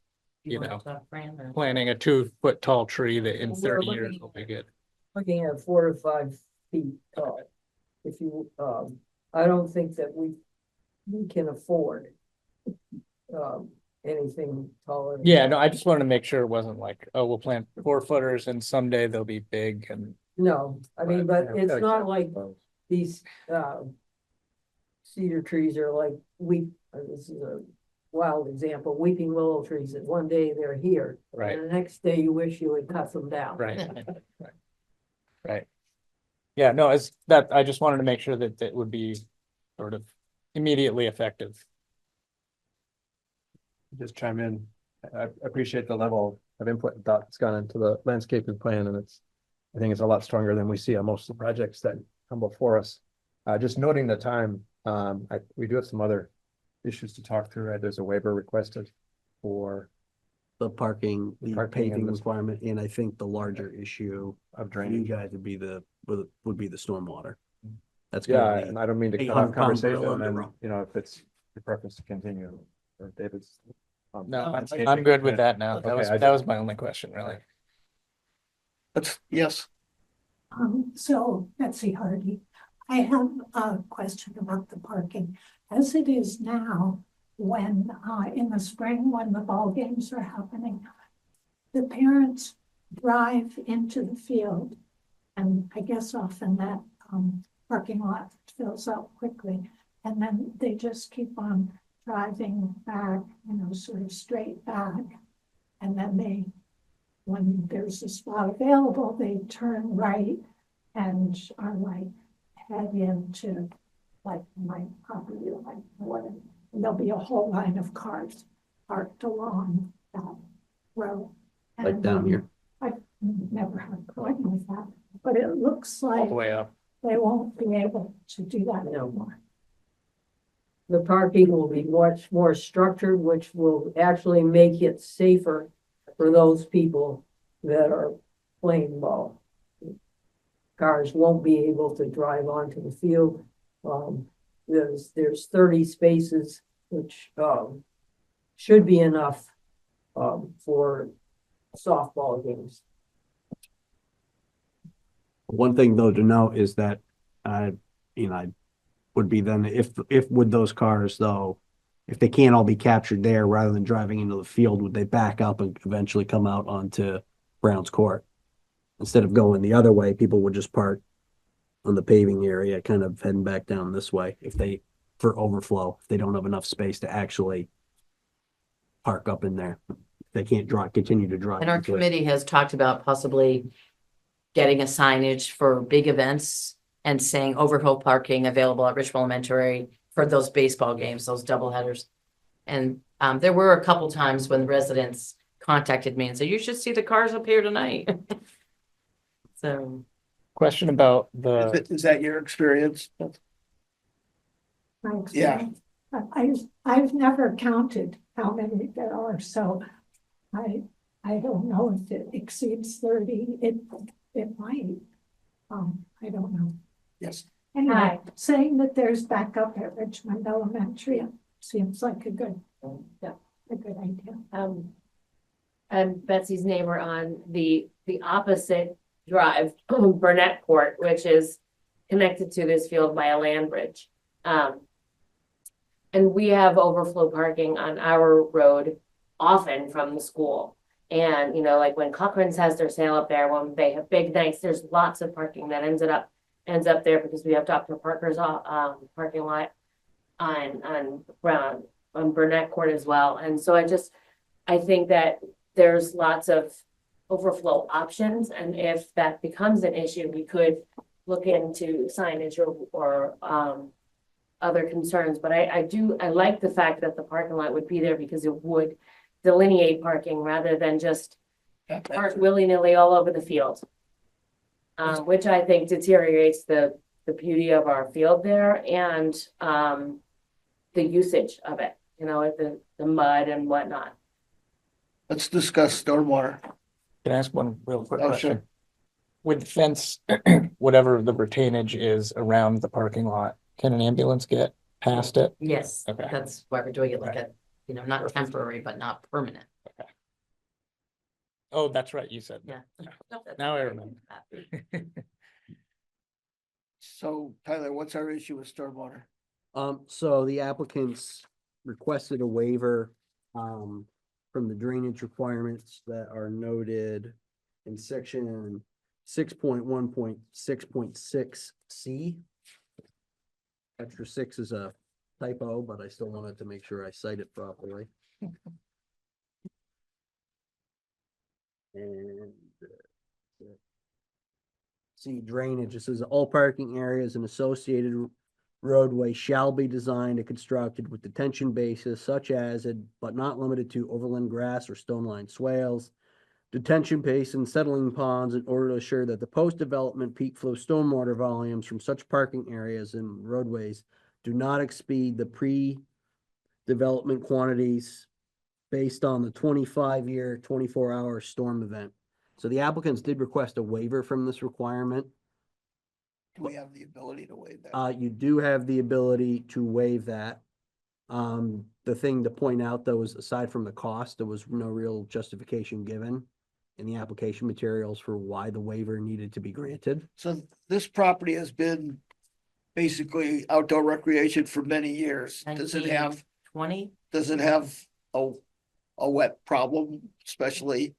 planting a 2-foot tall tree that in 30 years will be good? Looking at 4 to 5 feet tall. If you, I don't think that we can afford anything taller. Yeah, no, I just wanted to make sure it wasn't like, oh, we'll plant 4-footers and someday they'll be big and. No, I mean, but Yeah, it's okay. not like these cedar trees are like this is a wild example, weeping willow trees, that one day they're here. Right. And the next day you wish you would cut them down. Right. Yeah, no, it's that, I just wanted to make sure that it would be sort of immediately effective. Just chime in. I appreciate the level of input and thought that's gone into the landscaping plan, and I think it's a lot stronger than we see on most of the projects that come before us. Just noting the time, we do have some other issues to talk through, right? There's a waiver requested for The parking, the Parking and paving the- requirement, and I think the larger issue of for you drainage. guys would be the stormwater. That's Yeah, gonna and be, I don't mean to cut 800 off pound gorilla conversation, in the and room. if it's your preference to continue, or David's. No, I'm good with that now. Okay, That was my only question, really. Yes. So Betsy Hardy, I have a question about the parking. As it is now, when in the spring, when the ball games are happening, the parents drive into the field, and I guess often that parking lot fills up quickly, and then they just keep on driving back, sort of straight back. And then when there's a spot available, they turn right and are like head into like my property, like whatever. And there'll be a whole line of cars parked along that road. Like down here. I've never had a problem with that, but it looks All like the way up. they won't be able to do that anymore. The parking will be much more structured, which will actually make it safer for those people that are playing ball. Cars won't be able to drive onto the field. There's 30 spaces, which should be enough for softball games. One thing though to note is that, I would be then if with those cars though, if they can't all be captured there rather than driving into the field, would they back up and eventually come out onto Brown's Court? Instead of going the other way, people would just park on the paving area, kind of heading back down this way for overflow, if they don't have enough space to actually park up in there. They can't continue to drive. And our into it. committee has talked about possibly getting a signage for big events and saying overflow parking available at Richmond Elementary for those baseball games, those doubleheaders. And there were a couple times when residents contacted me and said, you should see the cars up here tonight. So. Question about Is that your experience? Thanks. Yeah. I've never counted how many there are, so I don't know if it exceeds 30. It might. I don't know. Yes. Anyway, saying that there's backup at Richmond Elementary seems like a good idea. I'm Betsy's neighbor on the opposite drive, Burnett Court, which is connected to this field by a land bridge. And we have overflow parking on our road often from the school. And, like when Cochran's has their sale up there, when they have big nights, there's lots of parking that ends up there because we have Dr. Parker's parking lot on Burnett Court as well. And so I think that there's lots of overflow options. And if that becomes an issue, we could look into signage or other concerns. But I like the fact that the parking lot would be there because it would delineate parking rather than just park willy-nilly all over the field. Which I think deteriorates the beauty of our field there and the usage of it, the mud and whatnot. Let's discuss stormwater. Can I ask one real quick Oh, question? sure. With the fence, whatever the retainage is around the parking lot, can an ambulance get past it? Yes, Okay. that's why we're doing it like not temporary, but not permanent. Okay. Oh, that's right, you said. Yeah. Now I remember. So Tyler, what's our issue with stormwater? So the applicants requested a waiver, from the drainage requirements that are noted in section 6.1.6.6C. Extra 6 is a typo, but I still wanted to make sure I cite it properly. And see drainage, it says all parking areas and associated roadway shall be designed and constructed with detention bases such as, but not limited to, overland grass or stone-lined swales, detention basins, settling ponds, in order to assure that the post-development peak flow stormwater volumes from such parking areas and roadways do not exceed the pre-development quantities based on the 25-year, 24-hour storm event. So the applicants did request a waiver from this requirement. Do we have the ability to waive that? You do have the ability to waive that. The thing to point out though is aside from the cost, there was no real justification given in the application materials for why the waiver needed to be granted. So this property has been basically outdoor recreation for many years. Does it have 20? Does it have a wet problem, especially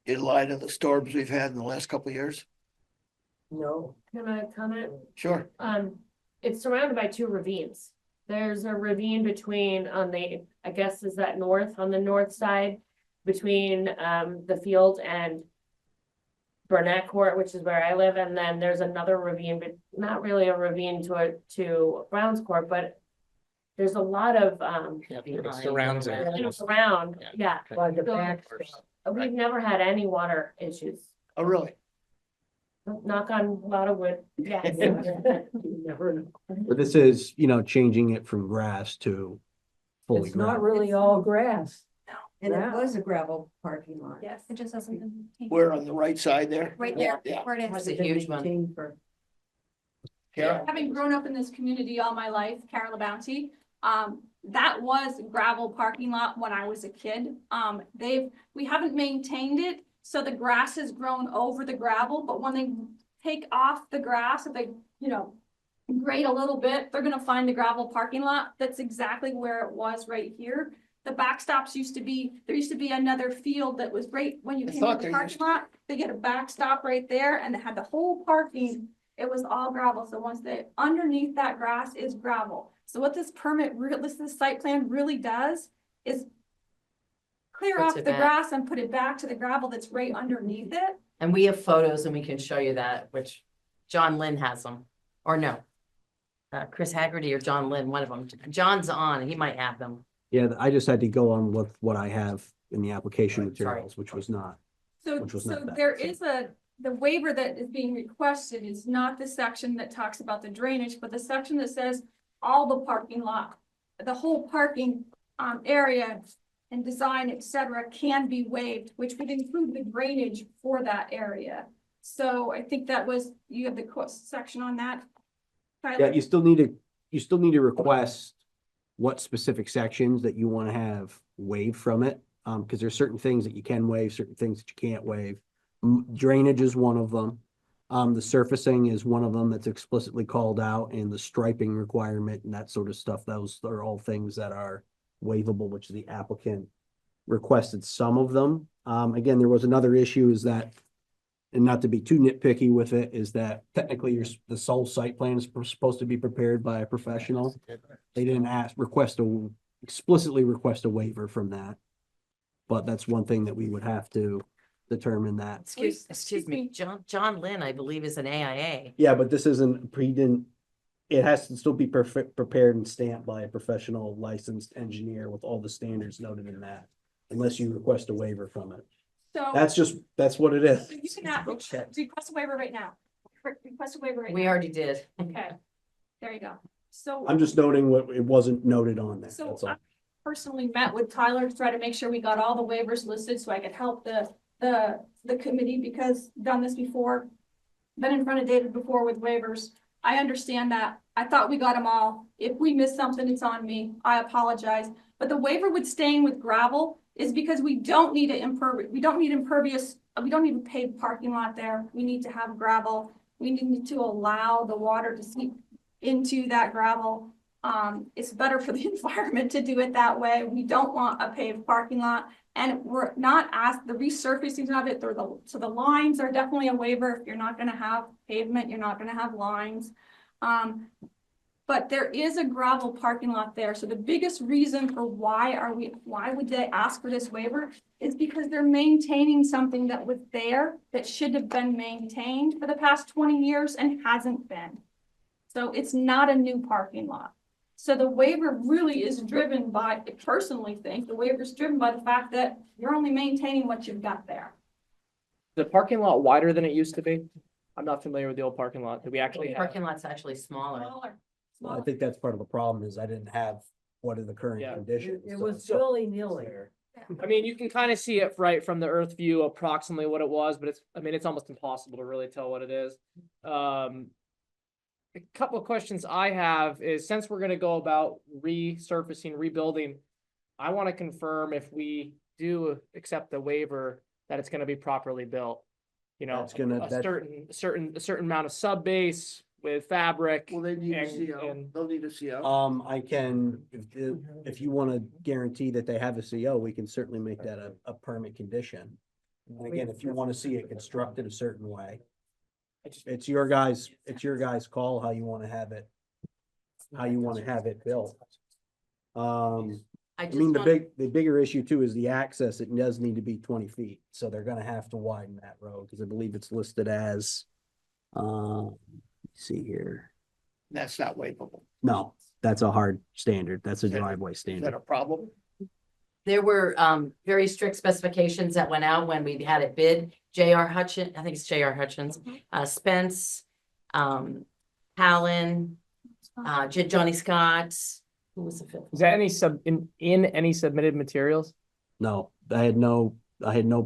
in light of the storms we've had in the last couple of years? No. Can I comment? Sure. It's surrounded by 2 ravines. There's a ravine between on the, I guess is that north, on the north side, between the field and Burnett Court, which is where I live, and then there's another ravine, but not really a ravine to Brown's Court, but there's a lot of It surrounds it. around, yeah. By the So, back. we've never had any water issues. Oh, really? Knock on a lot of wood, yeah. You never know. But this is, changing it from grass to fully It's not grass. really all grass. And it Yeah. was a gravel parking lot. Yes, it just hasn't been. maintained. We're on the right side there. Right there, Yeah. where it is. That's a huge one. Maintained for- Kara? Having grown up in this community all my life, Carol Bounty, that was gravel parking lot when I was a kid. We haven't maintained it, so the grass has grown over the gravel, but when they take off the grass, if they, grade a little bit, they're gonna find the gravel parking lot. That's exactly where it was right here. The backstops there used to be another field that was right when you I came thought to there the used parking lot. They get a backstop right there and they had the whole parking. It was all gravel. So once underneath that grass is gravel. So what this this site plan really does is clear Puts off it the back. grass and put it back to the gravel that's right underneath it. And we have photos and we can show you that, which John Lynn has them, or no. Chris Haggerty or John Lynn, one of them. John's on, he might have them. Yeah, I just had to go on with what I have in the application Right, sorry. materials, which was not. So, Which was so not that. there is the waiver that is being requested is not the section that talks about the drainage, but the section that says all the parking lot, the whole parking area and design, et cetera, can be waived, which would include the drainage for that area. So I think you have the section on that. Yeah, you still need to request what specific sections that you want to have waived from it. Because there's certain things that you can waive, certain things that you can't waive. Drainage is one of them. The surfacing is one of them that's explicitly called out, and the striping requirement and that sort of stuff. Those are all things that are waivable, which the applicant requested some of them. Again, there was another issue is that, and not to be too nitpicky with it, is that technically the sole site plan is supposed to be prepared by a professional. They didn't explicitly request a waiver from that. But that's one thing that we would have to determine that. Excuse me, John Lynn, I believe, is an AIA. Yeah, but this isn't it has to still be prepared and stamped by a professional licensed engineer with all the standards noted in that, unless you request a waiver from it. So. That's what it is. So you can request a waiver right now. Request a waiver right now. We already did. Okay, there you go. So. I'm just noting what it wasn't noted on there. So That's all. I personally met with Tyler to try to make sure we got all the waivers listed so I could help the committee, because done this before, been in front of David before with waivers. I understand that. I thought we got them all. If we missed something, it's on me. I apologize. But the waiver with staying with gravel is because we don't need we don't need a paved parking lot there. We need to have gravel. We need to allow the water to seep into that gravel. It's better for the environment to do it that way. We don't want a paved parking lot, and we're not asked the resurfacing of it. So the lines are definitely a waiver. If you're not going to have pavement, you're not going to have lines. But there is a gravel parking lot there. So the biggest reason for why would they ask for this waiver is because they're maintaining something that was there that should have been maintained for the past 20 years and hasn't been. So it's not a new parking lot. So the waiver really is driven by, I personally think, the waiver is driven by the fact that you're only maintaining what you've got there. The parking lot wider than it used to be? I'm not familiar with the old parking lot. Did we actually The have? parking lot's actually smaller. Well, I think that's part of the problem is I didn't have what are the current Yeah. conditions. It So- was willy-nilly. I mean, you can kind of see it right from the earth view approximately what it was, but it's almost impossible to really tell what it is. A couple of questions I have is, since we're gonna go about resurfacing, rebuilding, I want to confirm if we do accept the waiver that it's gonna be properly built. You know, That's gonna- a that- certain amount of sub base with fabric. Well, they need a and- CO. and- They'll need a CO. I can, if you want to guarantee that they have a CO, we can certainly make that a permit condition. And again, if you want to see it constructed a certain way, it's your guys' call how you want to have it. how you want to have it built. I I just mean, want, the bigger issue too is the access. It does need to be 20 feet, so they're gonna have to widen that road, because I believe it's listed as, let's see here. That's not waivable. No, that's a hard standard. That's a Is that- driveway Is that standard. a problem? there were very strict specifications that went out when we had it bid. J.R. Hutchins, I think it's J.R. Hutchins, Spence, Palin, Johnny Scott. Who was the fifth? Is that any in any submitted materials? No, I had no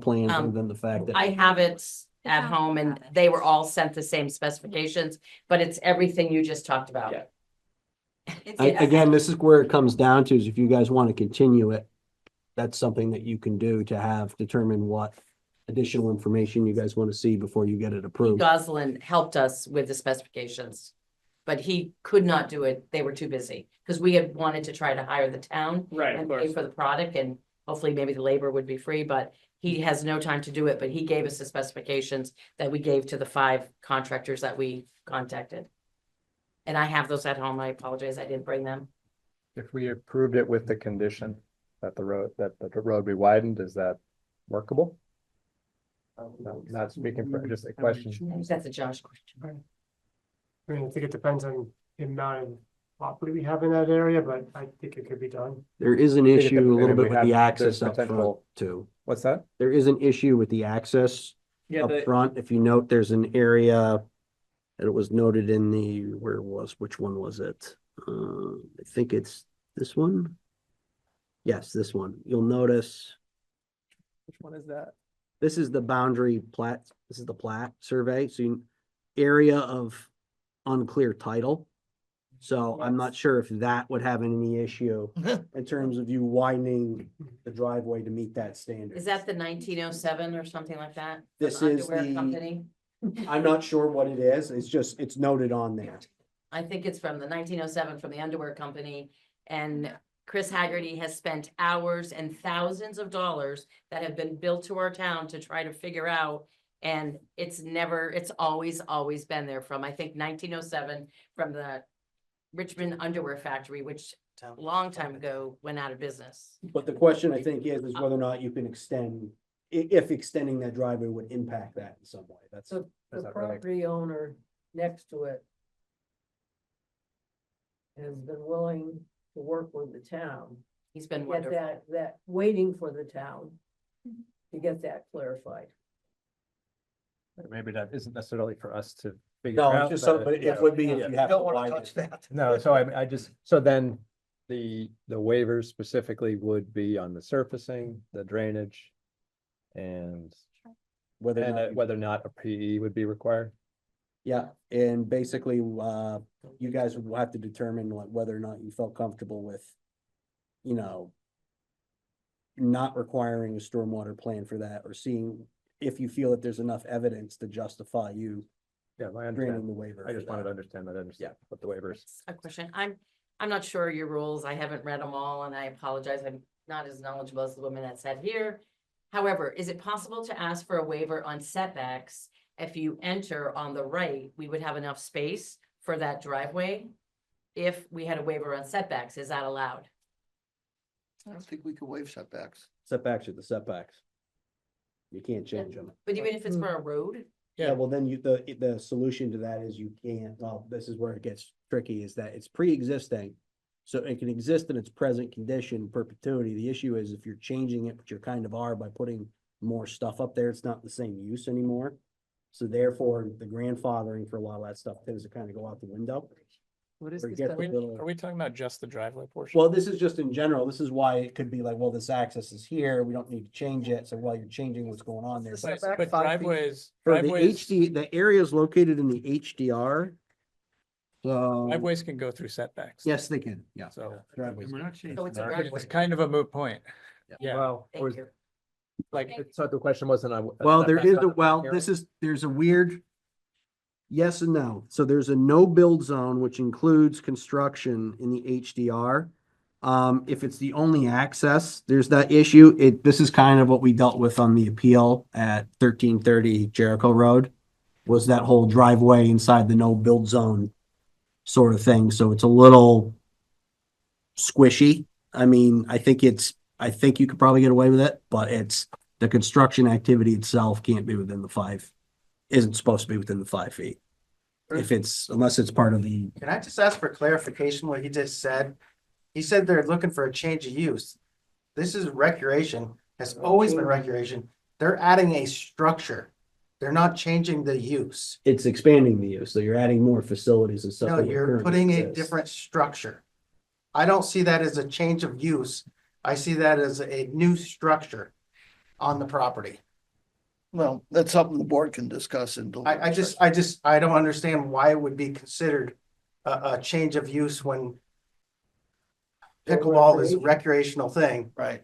plans other than the fact that. I have it at home and they were all sent the same specifications, but it's everything you just talked about. Yeah. Again, this is where it comes down to, is if you guys want to continue it, that's something that you can do to have determine what additional information you guys want to see before you get it approved. Goslin helped us with the specifications, but he could not do it. They were too busy because we had wanted to try to hire the town Right, of and pay course. for the product, and hopefully maybe the labor would be free, but he has no time to do it. But he gave us the specifications that we gave to the 5 contractors that we contacted. And I have those at home. I apologize, I didn't bring them. If we approved it with the condition that the road be widened, is that workable? No, not speaking for, just a question. I think that's a Josh question. I mean, I think it depends on the amount of property we have in that area, but I think it could be done. There is an I think it issue a little depends. bit We with have- the there's access up front potential- too. What's that? There is an issue with the access Yeah, up front. If you note, there's an area that it was noted in the, which one was it? I think it's this one. Yes, this one. You'll notice, Which one is that? this is the boundary plat, this is the plat survey, so area of unclear title. So I'm not sure if that would have any issue in terms of you widening the driveway to meet that standard. Is that the 1907 or something like that? This From is Underwear the- Company? I'm not sure what it is. It's noted on there. I think it's from the 1907 from the Underwear Company, and Chris Haggerty has spent hours and thousands of dollars that have been built to our town to try to figure out. And it's always been there from, I think, 1907 from the Richmond Underwear Factory, which a long time ago went out of business. But the question I think is whether or not you can extend, if extending that driveway would impact that in some way. That's The not really- property owner next to it has been willing to work with the town. He's been Get wonderful. that, waiting for the town to get that clarified. Maybe that isn't necessarily for us to figure No, out. it's just so, but it would be if you have to Don't want to widen touch it. that. No, so I just, so then the waivers specifically would be on the surfacing, the drainage, and Whether or not, whether or not a PE would be required. yeah, and basically, you guys would have to determine whether or not you felt comfortable with, not requiring a stormwater plan for that, or seeing if you feel that there's enough evidence to justify you Yeah, I granting understand. the waiver. I just for wanted to that. understand that, Yeah. what the waivers. A question. I'm not sure your rules. I haven't read them all and I apologize. I'm not as knowledgeable as the woman that sat here. However, is it possible to ask for a waiver on setbacks? If you enter on the right, we would have enough space for that driveway. If we had a waiver on setbacks, is that allowed? I don't think we can waive setbacks. Setbacks are the setbacks. You can't change them. But even if it's for a road? Yeah, well, then the solution to that is you can't, well, this is where it gets tricky, is that it's pre-existing. So it can exist in its present condition perpetuity. The issue is if you're changing it, which you kind of are by putting more stuff up there, it's not the same use anymore. So therefore, the grandfathering for a lot of that stuff tends to kind of go out the window. What is Forget this? the little- Are we talking about just the driveway portion? Well, this is just in general. This is why it could be like, well, this access is here. We don't need to change it. So while you're changing what's going on there. But- But driveways, For the driveways, the area is located in the HDR. So, driveways can go through setbacks. yes, they can, yeah. So Driveways. And we're not changing. So it's a that. driveway. it's kind of a moot point. Yeah, Well, Thank you. like, so the question wasn't on. Well, there is setbacks on the area? there's a weird. Yes and no. So there's a no build zone, which includes construction in the HDR. If it's the only access, there's that issue. This is kind of what we dealt with on the appeal at 1330 Jericho Road. Was that whole driveway inside the no build zone sort of thing. So it's a little squishy. I mean, I think you could probably get away with it, but it's the construction activity itself can't be within the 5, isn't supposed to be within the 5 feet. Unless it's part of the, Can I just ask for clarification what he just said? He said they're looking for a change of use. This is recreation, has always been recreation. They're adding a structure. They're not changing the use. it's expanding the use, so you're adding more facilities and stuff. No, that would you're currently putting a exist. different structure. I don't see that as a change of use. I see that as a new structure on the property. Well, that's something the board can discuss and. I don't understand why it would be considered a change of use when pickleball is a recreational thing. Right.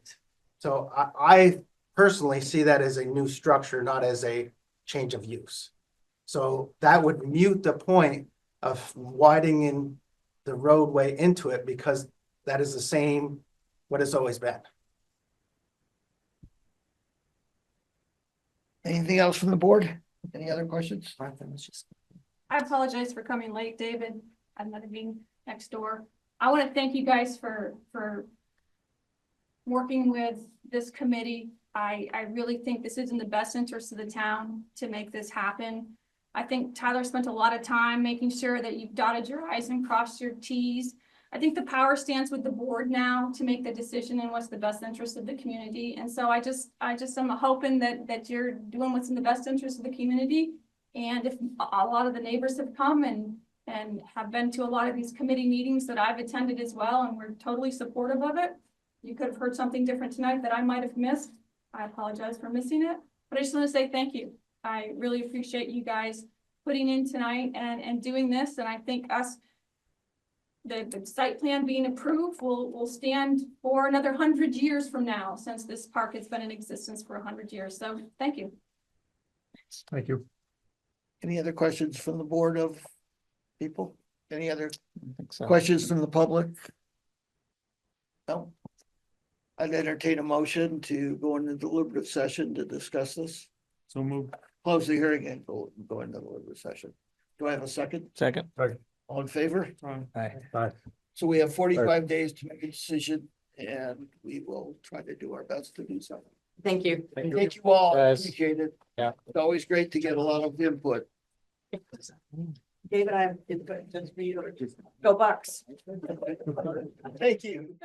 So I personally see that as a new structure, not as a change of use. So that would mute the point of widening the roadway into it, because that is the same, what it's always been. Anything else from the board? Any other questions? I apologize for coming late, David. I'm not being next door. I want to thank you guys for working with this committee. I really think this is in the best interest of the town to make this happen. I think Tyler spent a lot of time making sure that you've dotted your i's and crossed your t's. I think the power stands with the board now to make the decision in what's the best interest of the community. And so I just am hoping that you're doing what's in the best interest of the community. And if a lot of the neighbors have come and have been to a lot of these committee meetings that I've attended as well, and we're totally supportive of it. You could have heard something different tonight that I might have missed. I apologize for missing it, but I just want to say thank you. I really appreciate you guys putting in tonight and doing this. And I think the site plan being approved will stand for another 100 years from now, since this park has been in existence for 100 years. So thank you. Thank you. Any other questions from the board of people? Any other So. questions from the public? No. I'd entertain a motion to go into deliberative session to discuss this. So move. Close the hearing and go into deliberative session. Do I have a second? Second. All in favor? Bye. So we have 45 days to make a decision, and we will try to do our best to do so. Thank you. Thank you all. Guys. Appreciate it. Yeah. It's always great to get a lot of input. David, go Bucks. Thank you.